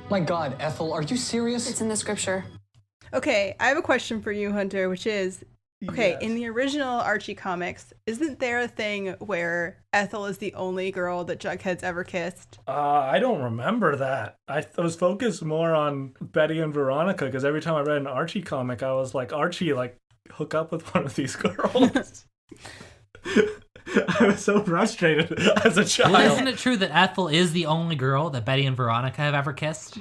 My God, Ethel, are you serious? It's in the scripture. Okay, I have a question for you, Hunter, which is, Okay, Yes. in the original Archie comics, isn't there a thing where Ethel is the only girl that Jughead's ever kissed? I don't remember that. I was focused more on Betty and Veronica because every time I read an Archie comic, I was like, Archie, like, hook up with one of these girls. I was so frustrated as a child. Well, isn't it true that Ethel is the only girl that Betty and Veronica have ever kissed?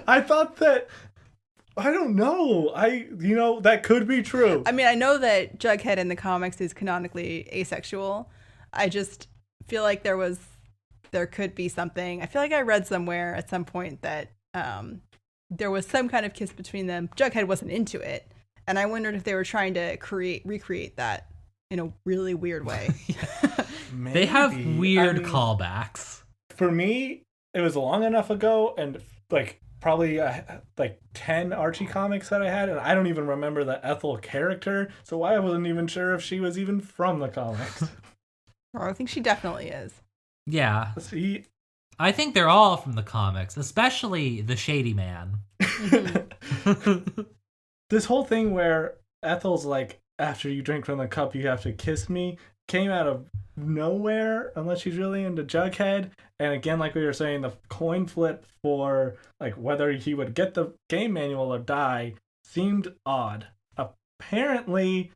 I thought that. I don't know. That could be true. I mean, I know that Jughead in the comics is canonically asexual. I just feel like there could be something. I feel like I read somewhere at some point that there was some kind of kiss between them. Jughead wasn't into it, and I wondered if they were trying to recreate that in a really weird way. They have weird callbacks. For me, it was long enough ago, and like probably like 10 Archie comics that I had, and I don't even remember the Ethel character, so I wasn't even sure if she was even from the comics. Oh, I think she definitely is. Yeah. See, I think they're all from the comics, especially the Shady Man. this whole thing where Ethel's like, after you drink from the cup, you have to kiss me, came out of nowhere unless she's really into Jughead. And again, like we were saying, the coin flip for like whether he would get the game manual or die seemed odd. Apparently,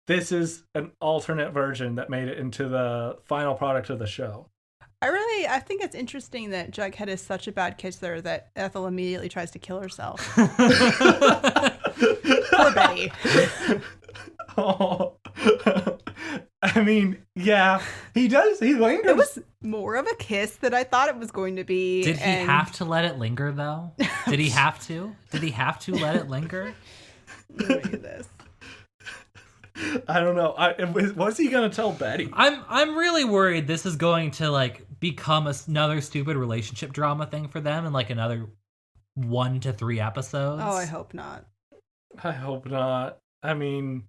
this is an alternate version that made it into the final product of the show. I think it's interesting that Jughead is such a bad kisser that Ethel immediately tries to kill herself. Poor Betty. Oh. I mean, yeah, he does. He lingers. It was more of a kiss than I thought it was going to be. Did he have to let it linger, though? Did he have to? Did he have to let it linger? Look at this. I don't know. Was he gonna tell Betty? I'm really worried this is going to like become another stupid relationship drama thing for them in like another 1 to 3 episodes. Oh, I hope not. I hope not. I mean,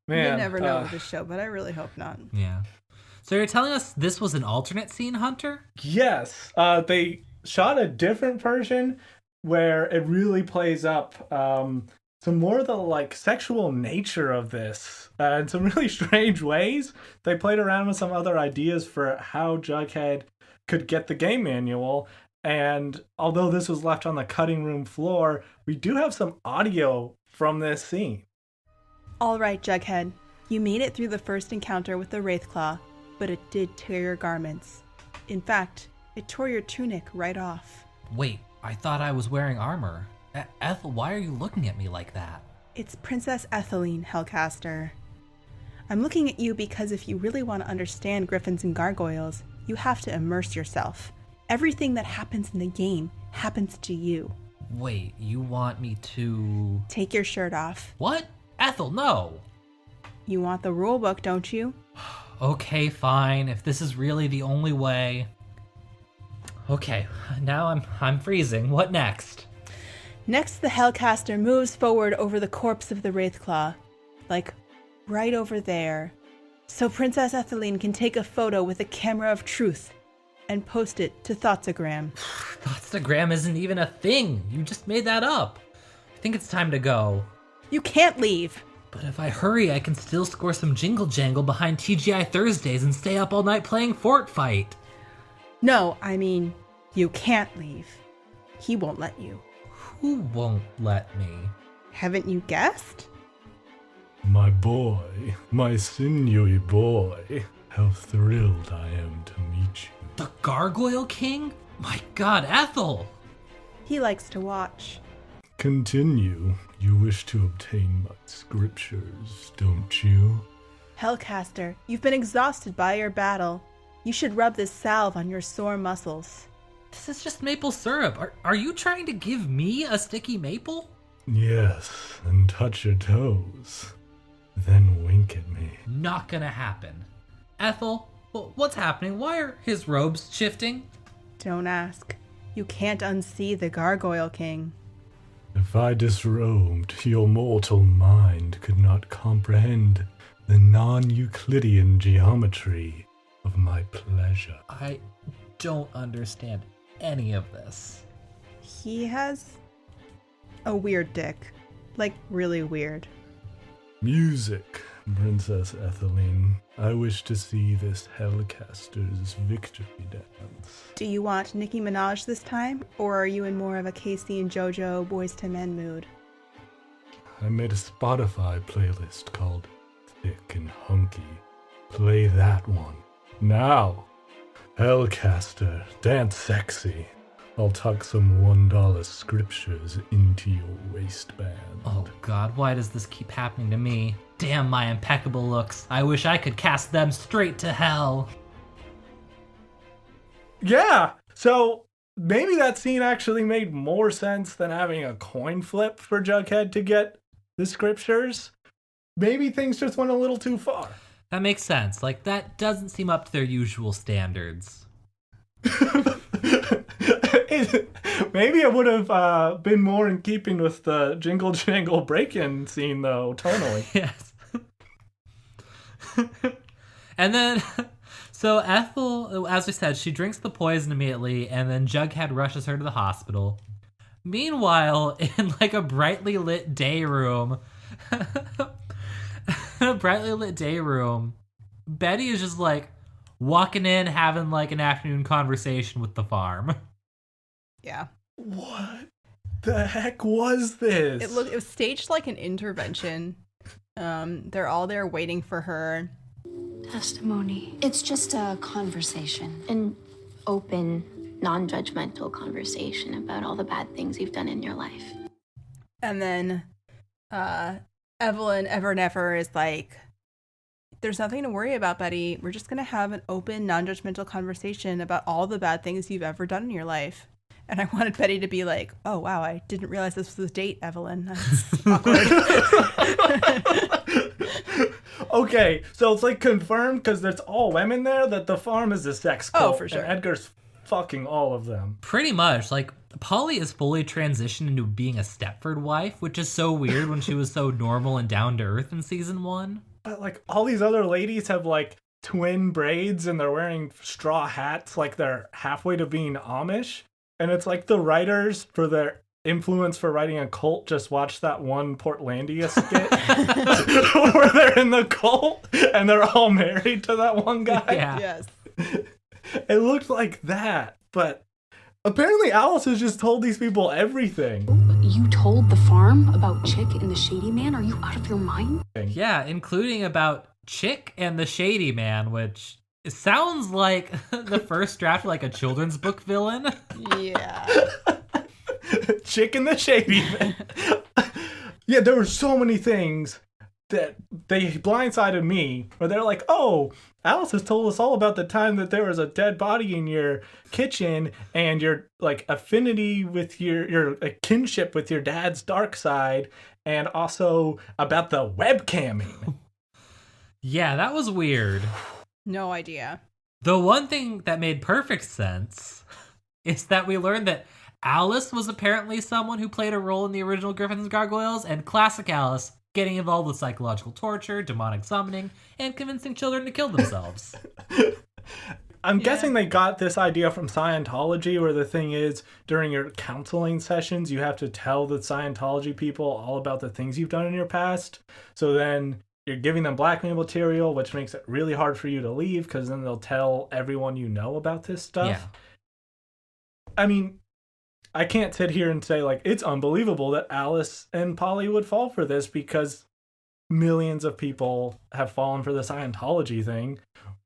man, you never know with this show, but I really hope not. Yeah. So you're telling us this was an alternate scene, Hunter? Yes. They shot a different version where it really plays up some more of the like sexual nature of this in some really strange ways. They played around with some other ideas for how Jughead could get the game manual. And although this was left on the cutting room floor, we do have some audio from this scene. All right, Jughead. You made it through the first encounter with the Wraithclaw, but it did tear your garments. In fact, it tore your tunic right off. Wait, I thought I was wearing armor. Ethel, why are you looking at me like that? It's Princess Etheline, Hellcaster. I'm looking at you because if you really want to understand griffins and gargoyles, you have to immerse yourself. Everything that happens in the game happens to you. Wait, you want me to... Take your shirt off. What? Ethel, no! You want the rulebook, don't you? Okay, fine, if this is really the only way. Okay, now I'm freezing. What next? Next, the Hellcaster moves forward over the corpse of the Wraithclaw, like right over there, so Princess Etheline can take a photo with a camera of truth and post it to Thoughtsagram. Thoughtsagram isn't even a thing. You just made that up. I think it's time to go. You can't leave. But if I hurry, I can still score some jingle jangle behind TGI Thursdays and stay up all night playing Fort Fight. No, I mean, you can't leave. He won't let you. Who won't let me? Haven't you guessed? My boy, my sinewy boy, how thrilled I am to meet you. The Gargoyle King? My god, Ethel! He likes to watch. Continue. You wish to obtain my scriptures, don't you? Hellcaster, you've been exhausted by your battle. You should rub this salve on your sore muscles. This is just maple syrup. Are you trying to give me a sticky maple? Yes, and touch your toes. Then wink at me. Not gonna happen. Ethel, what's happening? Why are his robes shifting? Don't ask. You can't unsee the Gargoyle King. If I disrobed, your mortal mind could not comprehend the non-Euclidean geometry of my pleasure. I don't understand any of this. He has a weird dick. Like, really weird. Music, Princess Etheline. I wish to see this Hellcaster's victory dance. Do you want Nicki Minaj this time, or are you in more of a Casey and JoJo Boys to Men mood? I made a Spotify playlist called Thick and Hunky. Play that one. Now, Hellcaster, dance sexy. I'll tuck some $1 scriptures into your waistband. Oh god, why does this keep happening to me? Damn my impeccable looks. I wish I could cast them straight to hell. Yeah, so maybe that scene actually made more sense than having a coin flip for Jughead to get the scriptures. Maybe things just went a little too far. That makes sense. Like, that doesn't seem up to their usual standards. Maybe it would have been more in keeping with the Jingle Jangle break-in scene, though, tonally. Yes. And then, so Ethel, as we said, she drinks the poison immediately, and then Jughead rushes her to the hospital. Meanwhile, in like a brightly lit day room, Betty is just like walking in, having like an afternoon conversation with the farm. Yeah. What the heck was this? It was staged like an intervention. They're all there waiting for her. Testimony. It's just a conversation. An open, non-judgmental conversation about all the bad things you've done in your life. And then Evelyn Evernever is like, there's nothing to worry about, Betty. We're just going to have an open, non-judgmental conversation about all the bad things you've ever done in your life. And I wanted Betty to be like, oh, wow, I didn't realize this was a date, Evelyn. That's awkward. Okay, so it's like confirmed, because there's all women there, that the farm is a sex cult. Oh, for sure. And Edgar's fucking all of them. Pretty much. Like, Polly is fully transitioned into being a Stepford wife, which is so weird when she was so normal and down to earth in season 1. But like all these other ladies have like twin braids and they're wearing straw hats, like they're halfway to being Amish. And it's like the writers, for their influence for writing a cult, just watched that one Portlandia skit where they're in the cult and they're all married to that one guy. Yeah. Yes. It looked like that, but apparently Alice has just told these people everything. You told the farm about Chick and the Shady Man? Are you out of your mind? Yeah, including about Chick and the Shady Man, which sounds like the first draft of like a children's book villain. Yeah. Chick and the Shady Man. Yeah, there were so many things that they blindsided me, where they're like, oh, Alice has told us all about the time that there was a dead body in your kitchen and your like affinity with your kinship with your dad's dark side, and also about the webcamming. Yeah, that was weird. No idea. The one thing that made perfect sense is that we learned that Alice was apparently someone who played a role in the original Griffins and Gargoyles, and classic Alice getting involved with psychological torture, demonic summoning, and convincing children to kill themselves. I'm guessing they got this idea from Scientology, where the thing is, during your counseling sessions, you have to tell the Scientology people all about the things you've done in your past. So then you're giving them blackmail material, which makes it really hard for you to leave, because then they'll tell everyone you know about this stuff. Yeah. I mean, I can't sit here and say, like, it's unbelievable that Alice and Polly would fall for this, because millions of people have fallen for the Scientology thing.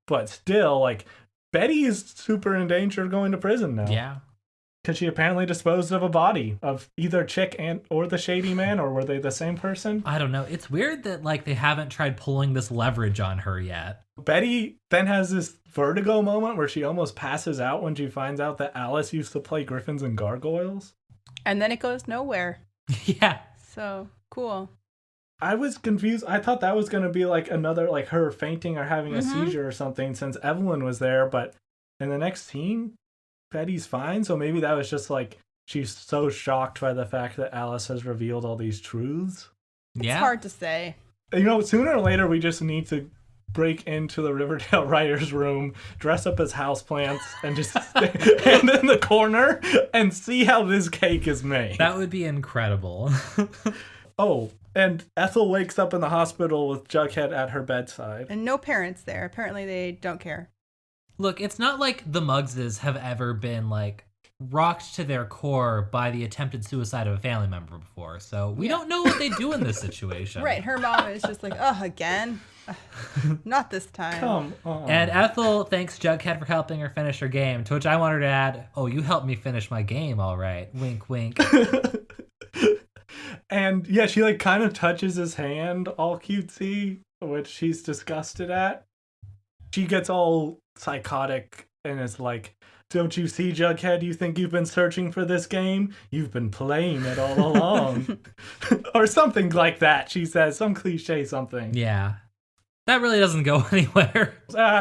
But still, like, Betty is super in danger of going to prison now. Yeah. Because she apparently disposed of a body of either Chick or the Shady Man, or were they the same person? I don't know. It's weird that, like, they haven't tried pulling this leverage on her yet. Betty then has this vertigo moment where she almost passes out when she finds out that Alice used to play Griffins and Gargoyles. And then it goes nowhere. Yeah. So, cool. I was confused. I thought that was going to be like another, like her fainting or having a seizure or something, since Evelyn was there. But in the next scene, Betty's fine. So maybe that was just like, she's so shocked by the fact that Alice has revealed all these truths. It's hard to say. You know, sooner or later, we just need to break into the Riverdale writer's room, dress up as houseplants, and just stand in the corner and see how this cake is made. That would be incredible. Oh, and Ethel wakes up in the hospital with Jughead at her bedside. And no parents there. Apparently they don't care. Look, it's not like the Muggses have ever been, like, rocked to their core by the attempted suicide of a family member before, so we don't know what they do in this situation. Right, her mom is just like, again? Not this time. Come on. And Ethel thanks Jughead for helping her finish her game, to which I want her to add, oh, you helped me finish my game, all right. Wink, wink. And yeah, she like kind of touches his hand all cutesy, which she's disgusted at. She gets all psychotic and is like, don't you see, Jughead? You think you've been searching for this game? You've been playing it all along. Or something like that, she says. Some cliche something. Yeah. That really doesn't go anywhere.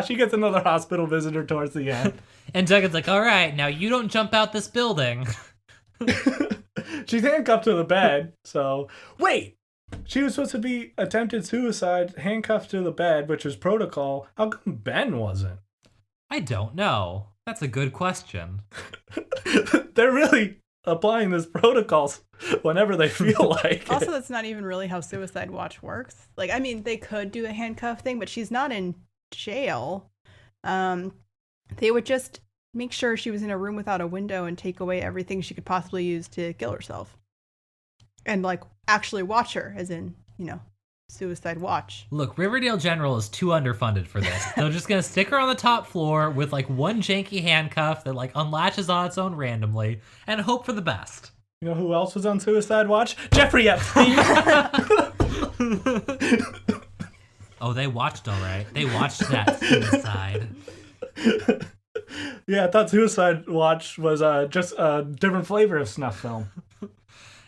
She gets another hospital visitor towards the end. And Jughead's like, all right, now you don't jump out this building. She's handcuffed to the bed, so... Wait! She was supposed to be attempted suicide, handcuffed to the bed, which was protocol. How come Ben wasn't? I don't know. That's a good question. They're really applying this protocols whenever they feel like it. Also, that's not even really how Suicide Watch works. Like, I mean, they could do a handcuff thing, but she's not in jail. They would just make sure she was in a room without a window and take away everything she could possibly use to kill herself. And, like, actually watch her, as in, Suicide Watch. Look, Riverdale General is too underfunded for this. They're just going to stick her on the top floor with, like, one janky handcuff that, like, unlatches on its own randomly and hope for the best. You know who else was on Suicide Watch? Jeffrey Epstein! Oh, they watched all right. They watched that suicide. Yeah, I thought Suicide Watch was just a different flavor of snuff film.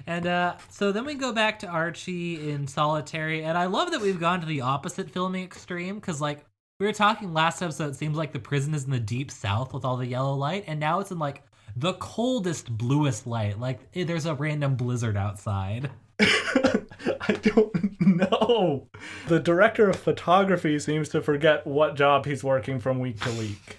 And so then we go back to Archie in solitary, and I love that we've gone to the opposite filming extreme, because, like, we were talking last episode, it seems like the prison is in the deep south with all the yellow light, and now it's in, like, the coldest, bluest light. Like, there's a random blizzard outside. I don't know. The director of photography seems to forget what job he's working from week to week.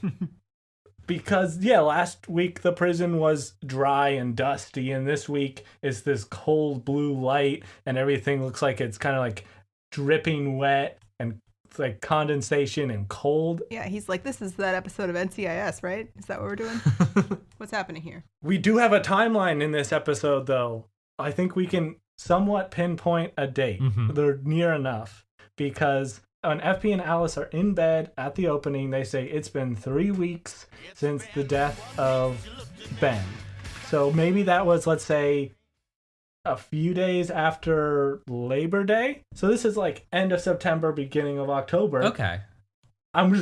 Because, yeah, last week the prison was dry and dusty, and this week is this cold blue light, and everything looks like it's kind of like dripping wet, and it's like condensation and cold. Yeah, he's like, this is that episode of NCIS, right? Is that what we're doing? What's happening here? We do have a timeline in this episode, though. I think we can somewhat pinpoint a date. Mm-hmm. They're near enough, because when FP and Alice are in bed at the opening, they say it's been 3 weeks since the death of Ben. So maybe that was, let's say, a few days after Labor Day. So this is like end of September, beginning of October. Okay. I'm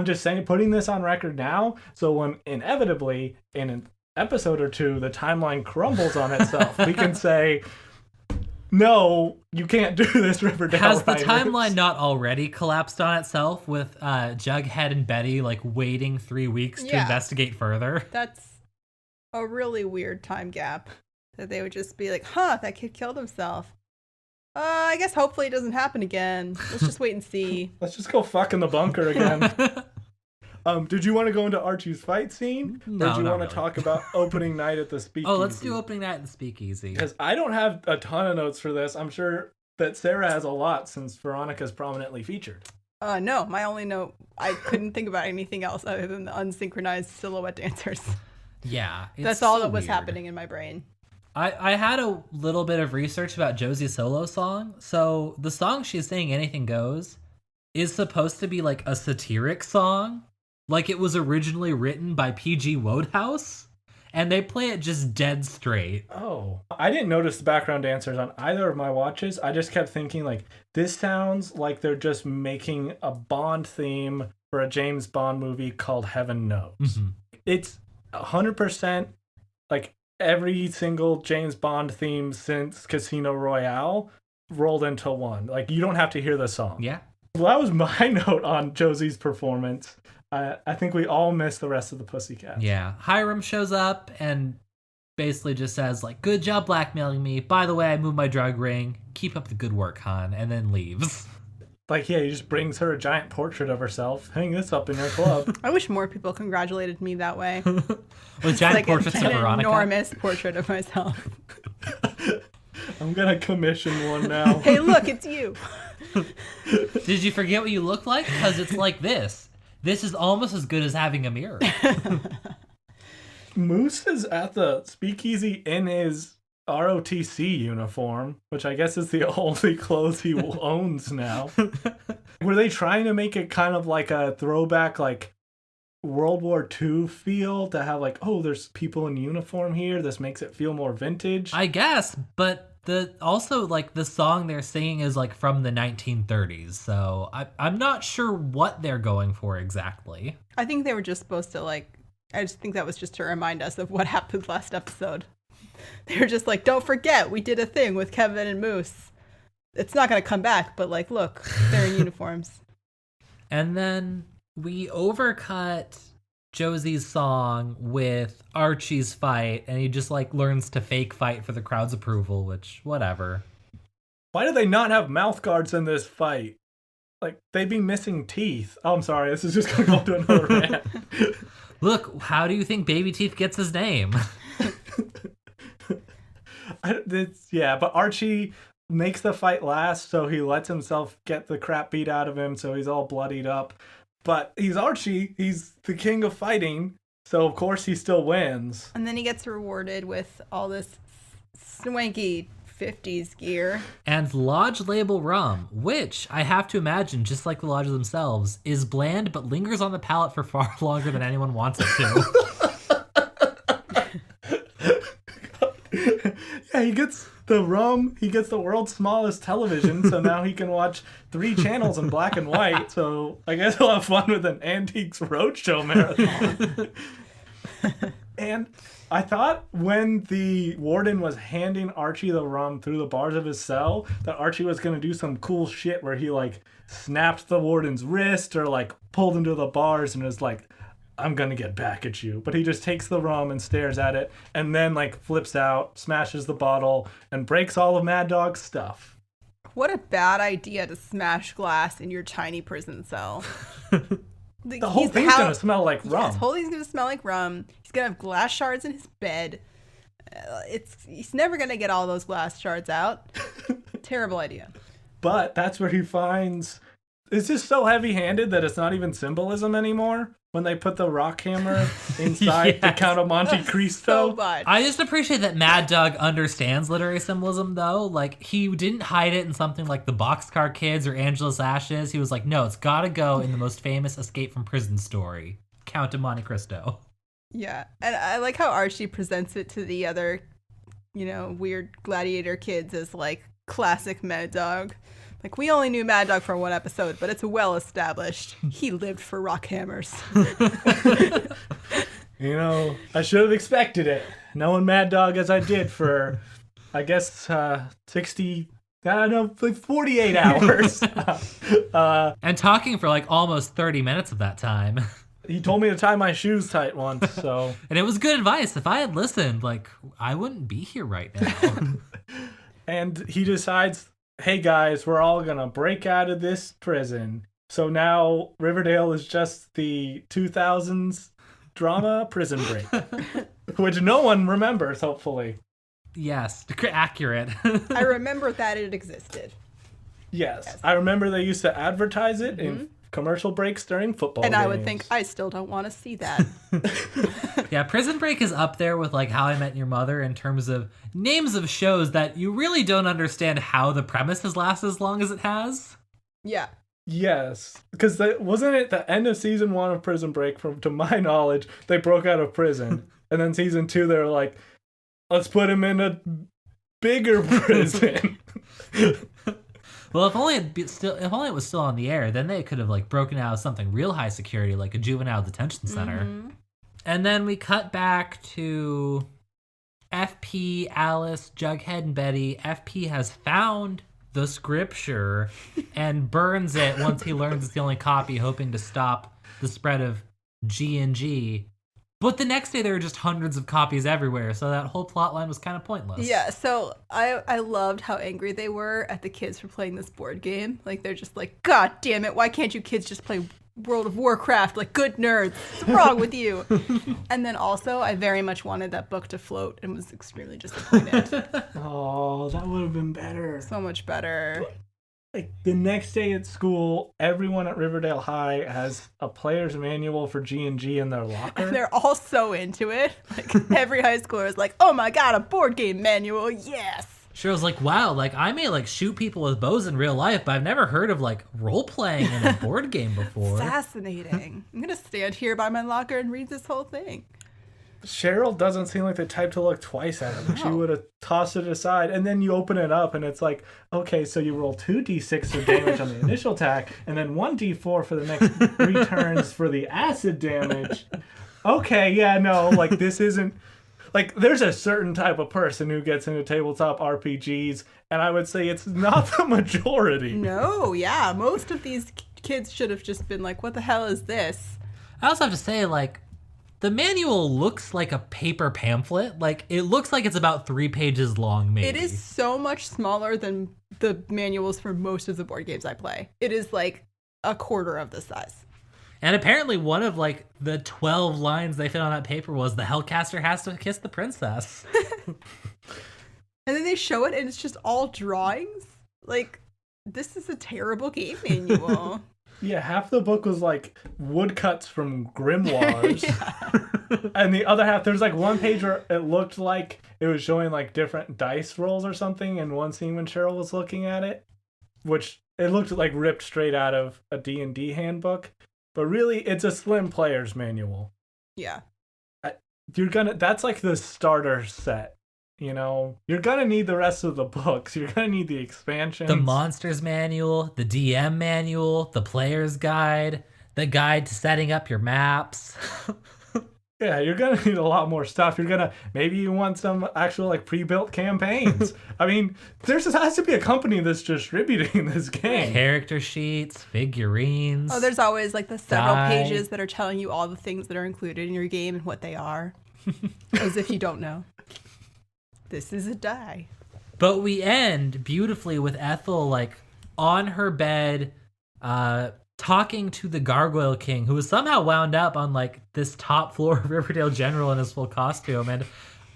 just saying, putting this on record now, so when inevitably in an episode or two the timeline crumbles on itself, we can say, no, you can't do this, Riverdale. Has the writers. timeline not already collapsed on itself with Jughead and Betty, like, waiting 3 weeks to investigate further? That's a really weird time gap. That they would just be like, that kid killed himself. I guess hopefully it doesn't happen again. Let's just wait and see. Let's just go fuck in the bunker again. Did you want to go into Archie's fight scene? No, or did you not want really. to talk about opening night at the Speakeasy? Oh, let's do opening night at the Speakeasy. Because I don't have a ton of notes for this. I'm sure that Sarah has a lot since Veronica's prominently featured. No, my only note, I couldn't think about anything else other than the unsynchronized silhouette dancers. Yeah. That's all that was happening in my brain. I had a little bit of research about Josie's solo song. So the song she's singing, Anything Goes, is supposed to be like a satiric song. Like it was originally written by P.G. Wodehouse, and they play it just dead straight. Oh, I didn't notice the background dancers on either of my watches. I just kept thinking, like, this sounds like they're just making a Bond theme for a James Bond movie called Heaven Knows. Mm-hmm. It's 100% like every single James Bond theme since Casino Royale rolled into one. Like, you don't have to hear the song. Yeah. Well, that was my note on Josie's performance. I think we all missed the rest of the Pussycats. Yeah. Hiram shows up and basically just says, like, good job blackmailing me. By the way, I moved my drug ring. Keep up the good work, hon. And then leaves. Like, yeah, he just brings her a giant portrait of herself. Hang this up in your club. I wish more people congratulated me that way. With giant portraits of Veronica. An enormous portrait of myself. I'm gonna commission one now. Hey, look, it's you. Did you forget what you look like? Because it's like this. This is almost as good as having a mirror. Moose is at the speakeasy in his ROTC uniform, which I guess is the only clothes he owns now. Were they trying to make it kind of like a throwback, like World War II feel, to have like, oh, there's people in uniform here. This makes it feel more vintage. I guess, but the song they're singing is like from the 1930s, so I'm not sure what they're going for exactly. I think they were just supposed to I just think that was just to remind us of what happened last episode. They were just like, don't forget, we did a thing with Kevin and Moose. It's not going to come back, but look, they're in uniforms. And then we overcut Josie's song with Archie's fight, and he just learns to fake fight for the crowd's approval, which, whatever. Why do they not have mouth guards in this fight? They'd be missing teeth. Oh, I'm sorry, this is just going to go to another rant. Look, how do you think Baby Teeth gets his name? But Archie makes the fight last, so he lets himself get the crap beat out of him, so he's all bloodied up. But he's Archie, he's the king of fighting, so of course he still wins. And then he gets rewarded with all this swanky 50s gear. And Lodge label rum, which I have to imagine, just like the lodges themselves, is bland but lingers on the palate for far longer than anyone wants it to. Yeah, he gets the rum, he gets the world's smallest television, so now he can watch 3 channels in black and white, so I guess he'll have fun with an Antiques Roadshow marathon. And I thought when the warden was handing Archie the rum through the bars of his cell, that Archie was going to do some cool shit where he snapped the warden's wrist or pulled him to the bars and was like, I'm going to get back at you. But he just takes the rum and stares at it and then flips out, smashes the bottle, and breaks all of Mad Dog's stuff. What a bad idea to smash glass in your tiny prison cell. The whole thing's going to smell like rum. Yes, the whole thing's going to smell like rum. He's going to have glass shards in his bed. He's never going to get all those glass shards out. Terrible idea. But that's where he finds... It's just so heavy-handed that it's not even symbolism anymore. When they put the rock hammer inside the Count of Monte Cristo. So much. I just appreciate that Mad Dog understands literary symbolism, though. He didn't hide it in something like the Boxcar Kids or Angela's Ashes. He was like, no, it's gotta go in the most famous escape from prison story, Count of Monte Cristo. Yeah, and I like how Archie presents it to the other, weird gladiator kids as classic Mad Dog. We only knew Mad Dog for one episode, but it's well established. He lived for rock hammers. I should have expected it. Knowing Mad Dog as I did for, I guess, 48 hours. And talking for almost 30 minutes of that time. He told me to tie my shoes tight once, so. And it was good advice. If I had listened, I wouldn't be here right now. And he decides, hey guys, we're all gonna break out of this prison. So now Riverdale is just the 2000s drama Prison Break, which no one remembers, hopefully. Yes, accurate. I remember that it existed. Yes. I remember they used to advertise it in commercial breaks during football games. I would think, I still don't want to see that. Yeah, Prison Break is up there with How I Met Your Mother in terms of names of shows that you really don't understand how the premise has lasted as long as it has. Yeah. Yes, because wasn't it the end of season 1 of Prison Break, to my knowledge, they broke out of prison. And then season 2, they were like, let's put him in a bigger prison. Well, if only it was still on the air, then they could have broken out of something real high security, like a juvenile detention center. Mm-hmm. And then we cut back to FP, Alice, Jughead, and Betty. FP has found the scripture and burns it once he learns it's the only copy, hoping to stop the spread of G&G. But the next day there were just hundreds of copies everywhere, so that whole plot line was kind of pointless. Yeah, so I loved how angry they were at the kids for playing this board game. They're just like, God damn it, why can't you kids just play World of Warcraft, like good nerds. What's wrong with you? And then also, I very much wanted that book to float and was extremely disappointed. Oh, that would have been better. So much better. Like the next day at school, everyone at Riverdale High has a player's manual for G&G in their locker. And they're all so into it. Like every high schooler is like, oh my god, a board game manual, yes! Cheryl's like, wow, like I may like shoot people with bows in real life, but I've never heard of like role playing in a board game before. Fascinating. I'm gonna stand here by my locker and read this whole thing. Cheryl doesn't seem like the type to look twice at it. No. She would have tossed it aside, and then you open it up, and it's like, okay, so you roll 2d6 of damage on the initial attack, and then 1d4 for the next 3 turns for the acid damage. Okay, yeah, no, like this isn't... Like, there's a certain type of person who gets into tabletop RPGs, and I would say it's not the majority. No, yeah. Most of these kids should have just been like, what the hell is this? I also have to say, like, the manual looks like a paper pamphlet. Like, it looks like it's about 3 pages long, maybe. It is so much smaller than the manuals for most of the board games I play. It is, like, a quarter of the size. And apparently one of, like, the 12 lines they fit on that paper was the Hellcaster has to kiss the princess. And then they show it, and it's just all drawings. Like, this is a terrible game manual. Yeah, half the book was, like, woodcuts from grimoires. And the other half, there's, like, one page where it looked like it was showing, like, different dice rolls or something in one scene when Cheryl was looking at it. Which, it looked, like, ripped straight out of a D&D handbook. But really, it's a slim player's manual. Yeah. That's like the starter set, you know? You're gonna need the rest of the books. You're gonna need the expansions. The monsters manual, the DM manual, the player's guide, the guide to setting up your maps. Yeah, you're gonna need a lot more stuff. Maybe you want some actual like pre-built campaigns. I mean, has to be a company that's distributing this game. Character sheets, figurines. Oh, there's always like the several pages that are telling you all the things that are included in your game and what they are. As if you don't know. This is a die. But we end beautifully with Ethel like on her bed, talking to the Gargoyle King, who was somehow wound up on like this top floor of Riverdale General in his full costume. And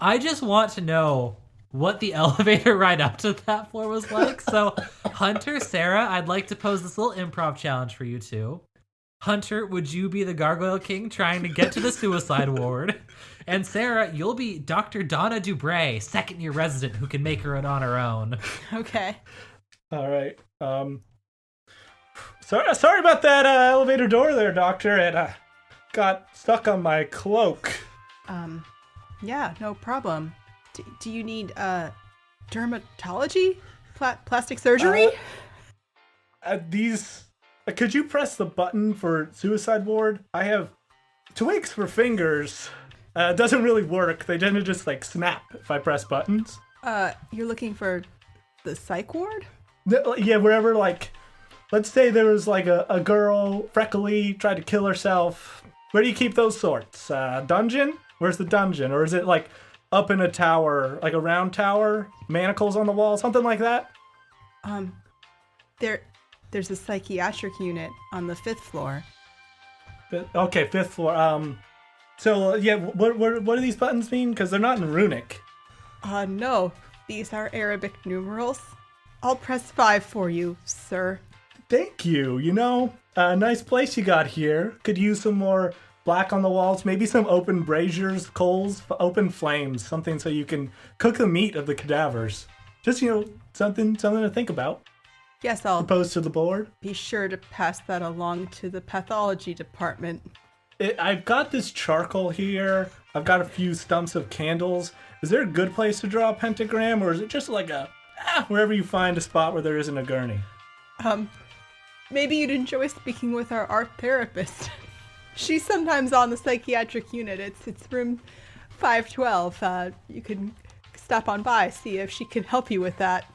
I just want to know what the elevator ride up to that floor was like. So Hunter, Sarah, I'd like to pose this little improv challenge for you two. Hunter, would you be the Gargoyle King trying to get to the suicide ward? And Sarah, you'll be Dr. Donna Dubray, second-year resident who can make her it on her own. Okay. All right. Sorry about that elevator door there, Doctor. It got stuck on my cloak. Yeah, no problem. Do you need dermatology? Plastic surgery? Could you press the button for suicide ward? I have twigs for fingers. It doesn't really work. They tend to just like snap if I press buttons. You're looking for the psych ward? Yeah, wherever like... Let's say there was like a girl, freckly, tried to kill herself. Where do you keep those sorts? Dungeon? Where's the dungeon? Or is it like up in a tower, like a round tower? Manacles on the wall, something like that? There's a psychiatric unit on the 5th floor. Okay, 5th floor. So yeah, what do these buttons mean? Because they're not in runic. No. These are Arabic numerals. I'll press 5 for you, sir. Thank you. You know, nice place you got here. Could use some more black on the walls, maybe some open braziers, coals, open flames, something so you can cook the meat of the cadavers. Just, you know, something to think about. Yes, I'll propose to the board. Be sure to pass that along to the pathology department. I've got this charcoal here. I've got a few stumps of candles. Is there a good place to draw a pentagram, or is it just like wherever you find a spot where there isn't a gurney? Maybe you'd enjoy speaking with our art therapist. She's sometimes on the psychiatric unit. It's room 512. You can stop on by, see if she can help you with that.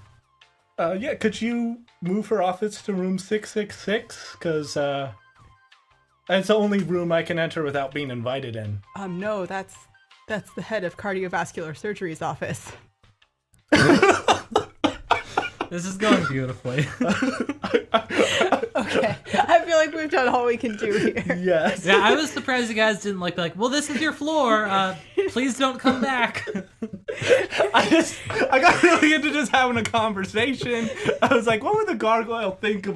Yeah, could you move her office to room 666? Because it's the only room I can enter without being invited in. No, that's the head of cardiovascular surgery's office. This is going beautifully. Okay. Okay. I feel like we've done all we can do here. Yes. Yeah, I was surprised you guys didn't be like, well, this is your floor. Please don't come back. I got really into just having a conversation. I was like, what would the Gargoyle think of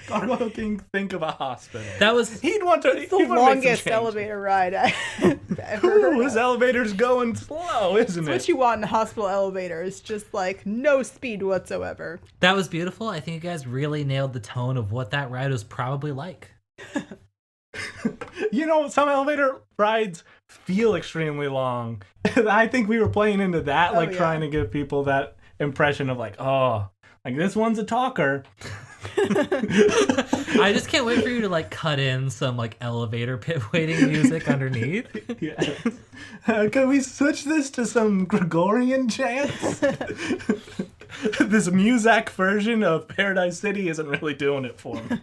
Gargoyle King think of a hospital? That was he'd want to. It's the longest elevator ride I've ever heard Ooh, this elevator's going slow, isn't It's it? what you want in a hospital elevator. It's just like no speed whatsoever. That was beautiful. I think you guys really nailed the tone of what that ride was probably like. You know, some elevator rides feel extremely long. I think we were playing into that, like trying to give people that impression of like, oh, like this one's a talker. I just can't wait for you to like cut in some like elevator pit waiting music underneath. Yes. Can we switch this to some Gregorian chants? This Muzak version of Paradise City isn't really doing it for me.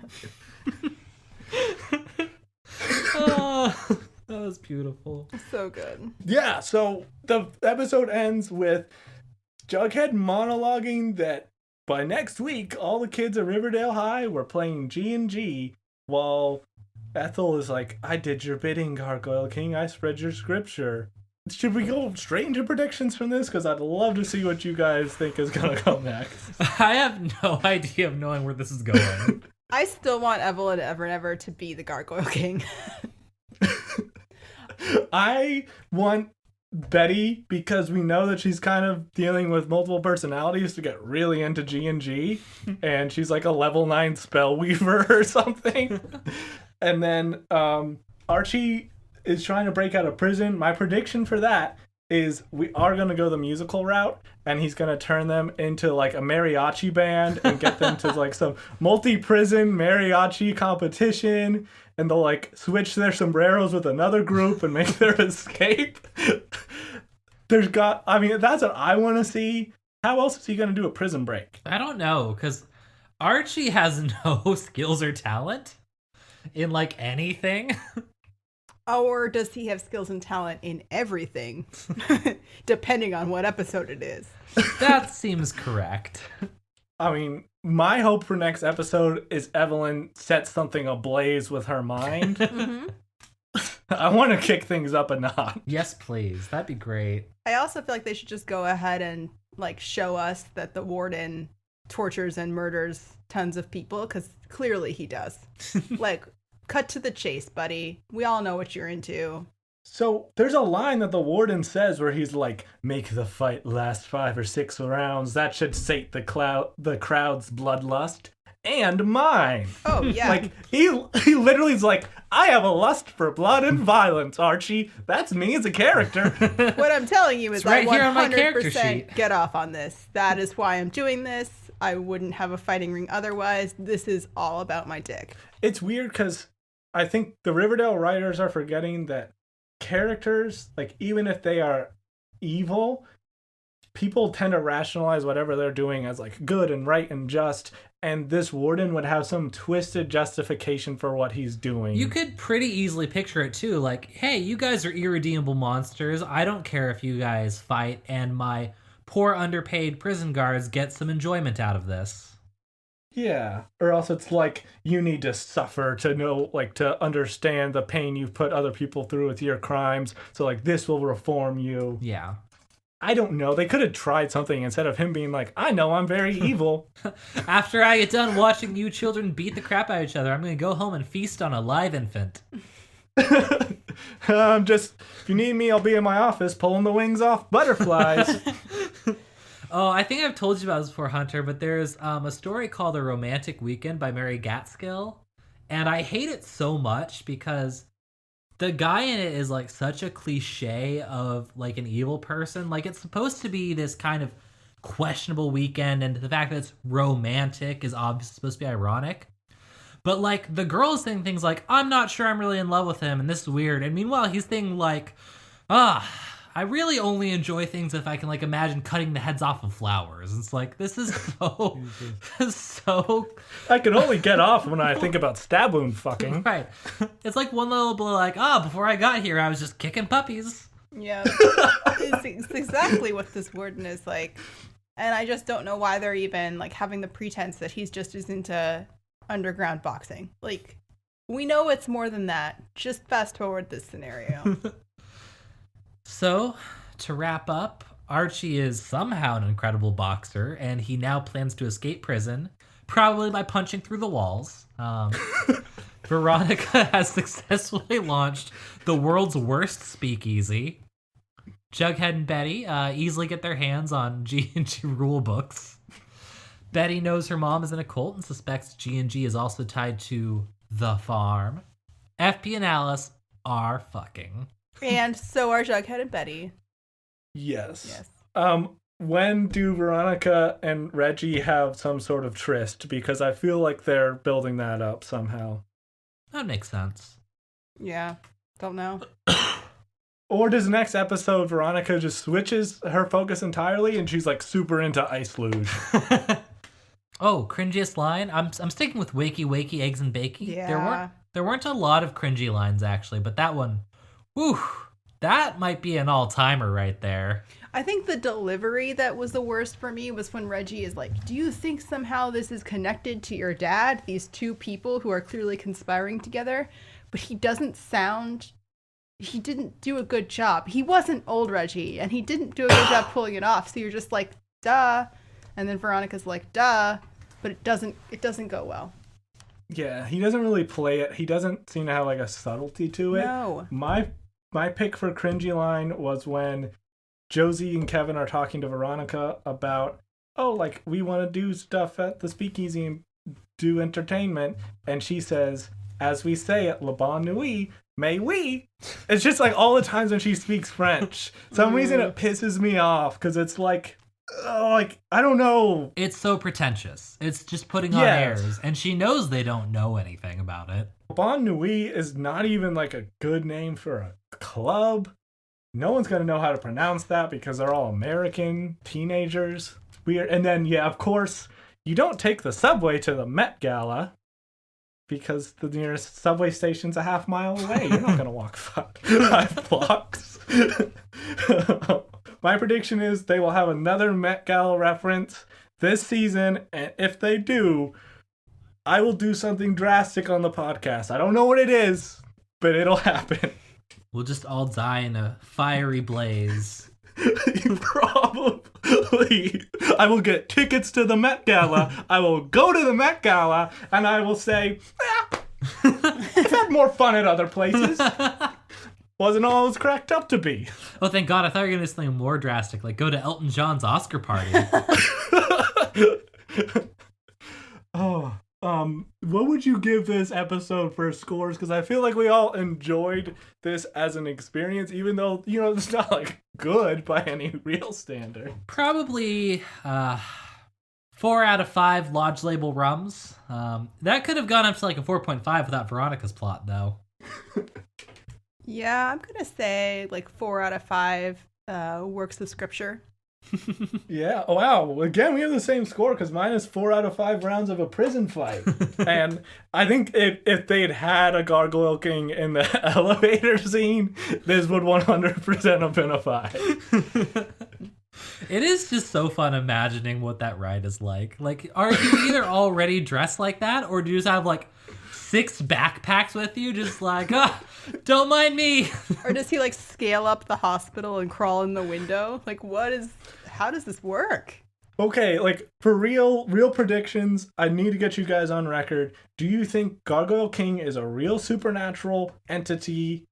Oh, that was beautiful. So good. Yeah, so the episode ends with Jughead monologuing that by next week, all the kids at Riverdale High were playing G&G, while Ethel is like, I did your bidding, Gargoyle King. I spread your scripture. Should we go straight into predictions from this? Because I'd love to see what you guys think is going to come next. I have no idea of knowing where this is going. I still want Evelyn Ever to be the Gargoyle King. I want Betty, because we know that she's kind of dealing with multiple personalities, to get really into G&G, and she's like a level 9 spell weaver or something. And then Archie is trying to break out of prison. My prediction for that is we are going to go the musical route, and he's going to turn them into like a mariachi band and get them to like some multi-prison mariachi competition, and they'll like switch their sombreros with another group and make their escape. That's what I want to see. How else is he going to do a prison break? I don't know, because Archie has no skills or talent in like anything. Or does he have skills and talent in everything? Depending on what episode it is. That seems correct. I mean, my hope for next episode is Evelyn sets something ablaze with her mind. Mm-hmm. I want to kick things up a notch. Yes, please. That'd be great. I also feel like they should just go ahead and like show us that the warden tortures and murders tons of people, because clearly he does. Like, cut to the chase, buddy. We all know what you're into. So there's a line that the warden says where he's like, make the fight last 5 or 6 rounds. That should sate the crowd's bloodlust and mine. Oh, yeah. Like, he literally is like, I have a lust for blood and violence, Archie. That's me as a character. What I'm telling you is It's right I here on my character 100% sheet. get off on this. That is why I'm doing this. I wouldn't have a fighting ring otherwise. This is all about my dick. It's weird because I think the Riverdale writers are forgetting that characters, like, even if they are evil, people tend to rationalize whatever they're doing as like good and right and just, and this warden would have some twisted justification for what he's doing. You could pretty easily picture it too, like, hey, you guys are irredeemable monsters. I don't care if you guys fight, and my poor underpaid prison guards get some enjoyment out of this. Yeah, or else it's like you need to suffer to know, like, to understand the pain you've put other people through with your crimes, so like this will reform you. Yeah. I don't know. They could have tried something instead of him being like, I know I'm very evil. After I get done watching you children beat the crap out of each other, I'm going to go home and feast on a live infant. If you need me, I'll be in my office pulling the wings off butterflies. Oh, I think I've told you about this before, Hunter, but there's a story called A Romantic Weekend by Mary Gaitskill, and I hate it so much because the guy in it is like such a cliche of like an evil person. Like, it's supposed to be this kind of questionable weekend, and the fact that it's romantic is obviously supposed to be ironic. But like, the girl is saying things like, I'm not sure I'm really in love with him, and this is weird. And meanwhile, he's thinking like, I really only enjoy things if I can like imagine cutting the heads off of flowers. It's like, this is so I can only get off when I think about stab wound fucking. Right. It's like one little blow, like, before I got here, I was just kicking puppies. Yeah. It's exactly what this warden is like. And I just don't know why they're even like having the pretense that he's just as into underground boxing. Like, we know it's more than that. Just fast forward this scenario. So, to wrap up, Archie is somehow an incredible boxer, and he now plans to escape prison, probably by punching through the walls. Veronica has successfully launched the world's worst speakeasy. Jughead and Betty easily get their hands on G&G rule books. Betty knows her mom is in a cult and suspects G&G is also tied to the farm. FP and Alice are fucking. And so are Jughead and Betty. Yes. When do Veronica and Reggie have some sort of tryst? Because I feel like they're building that up somehow. That makes sense. Yeah. Don't know. Or does next episode Veronica just switches her focus entirely and she's like super into ice luge? Oh, cringiest line? I'm sticking with wakey wakey eggs and bakey. Yeah. There weren't a lot of cringy lines actually, but that one, whew, that might be an all-timer right there. I think the delivery that was the worst for me was when Reggie is like, do you think somehow this is connected to your dad? These two people who are clearly conspiring together. But he didn't do a good job. He wasn't old Reggie, and he didn't do a good job pulling it off. So you're just like, duh. And then Veronica's like, duh. But it doesn't go well. Yeah, he doesn't really play it. He doesn't seem to have like a subtlety to it. No. My pick for cringy line was when Josie and Kevin are talking to Veronica about, oh, like, we want to do stuff at the speakeasy and do entertainment. And she says, as we say at Le Bon Nuit, may we? It's just like all the times when she speaks French. Some reason it pisses me off because it's like, I don't know. It's so pretentious. It's just putting on airs. And she knows they don't know anything about it. Bon Nuit is not even like a good name for a club. No one's going to know how to pronounce that because they're all American teenagers. Weird. And then, yeah, of course, you don't take the subway to the Met Gala because the nearest subway station's a half mile away. You're not going to walk 5 blocks. My prediction is they will have another Met Gala reference this season, and if they do, I will do something drastic on the podcast. I don't know what it is, but it'll happen. We'll just all die in a fiery blaze. Probably. I will get tickets to the Met Gala. I will go to the Met Gala, and I will say, I've had more fun at other places. Wasn't all it was cracked up to be. Oh, thank God. I thought you were going to do something more drastic, like go to Elton John's Oscar party. What would you give this episode for scores? Because I feel like we all enjoyed this as an experience, even though, it's not like good by any real standard. Probably 4 out of 5 Lodge Label rums. That could have gone up to like a 4.5 without Veronica's plot, though. Yeah, I'm going to say like 4 out of 5 works of scripture. Yeah. Oh, wow. Again, we have the same score because mine is 4 out of 5 rounds of a prison fight. And I think if they'd had a Gargoyle King in the elevator scene, this would 100% have been a 5. It is just so fun imagining what that ride is like. Like, are you either already dressed like that, or do you just have like 6 backpacks with you, just like, don't mind me? Or does he like scale up the hospital and crawl in the window? Like, how does this work? Okay, like for real predictions, I need to get you guys on record. Do you think Gargoyle King is a real supernatural entity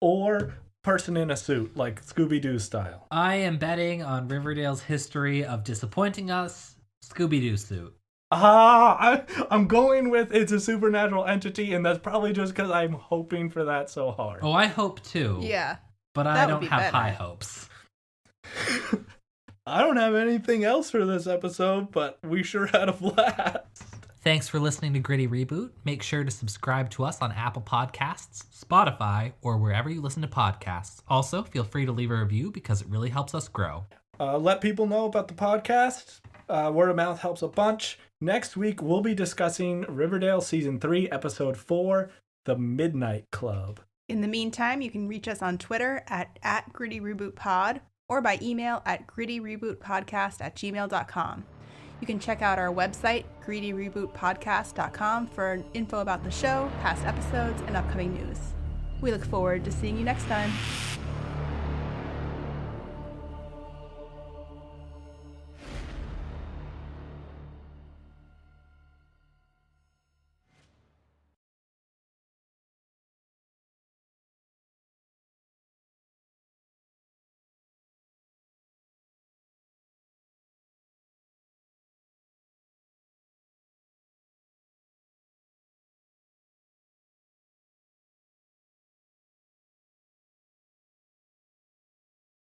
or person in a suit, like Scooby-Doo style? I am betting on Riverdale's history of disappointing us, Scooby-Doo suit. I'm going with it's a supernatural entity, and that's probably just because I'm hoping for that so hard. Oh, I hope too. Yeah. But I don't have high hopes. I don't have anything else for this episode, but we sure had a blast. Thanks for listening to Gritty Reboot. Make sure to subscribe to us on Apple Podcasts, Spotify, or wherever you listen to podcasts. Also, feel free to leave a review because it really helps us grow. Let people know about the podcast. Word of mouth helps a bunch. Next week, we'll be discussing Riverdale Season 3, Episode 4, The Midnight Club. In the meantime, you can reach us on Twitter at GrittyRebootPod or by email at grittyrebootpodcast@gmail.com. You can check out our website, greedyrebootpodcast.com, for info about the show, past episodes, and upcoming news. We look forward to seeing you next time.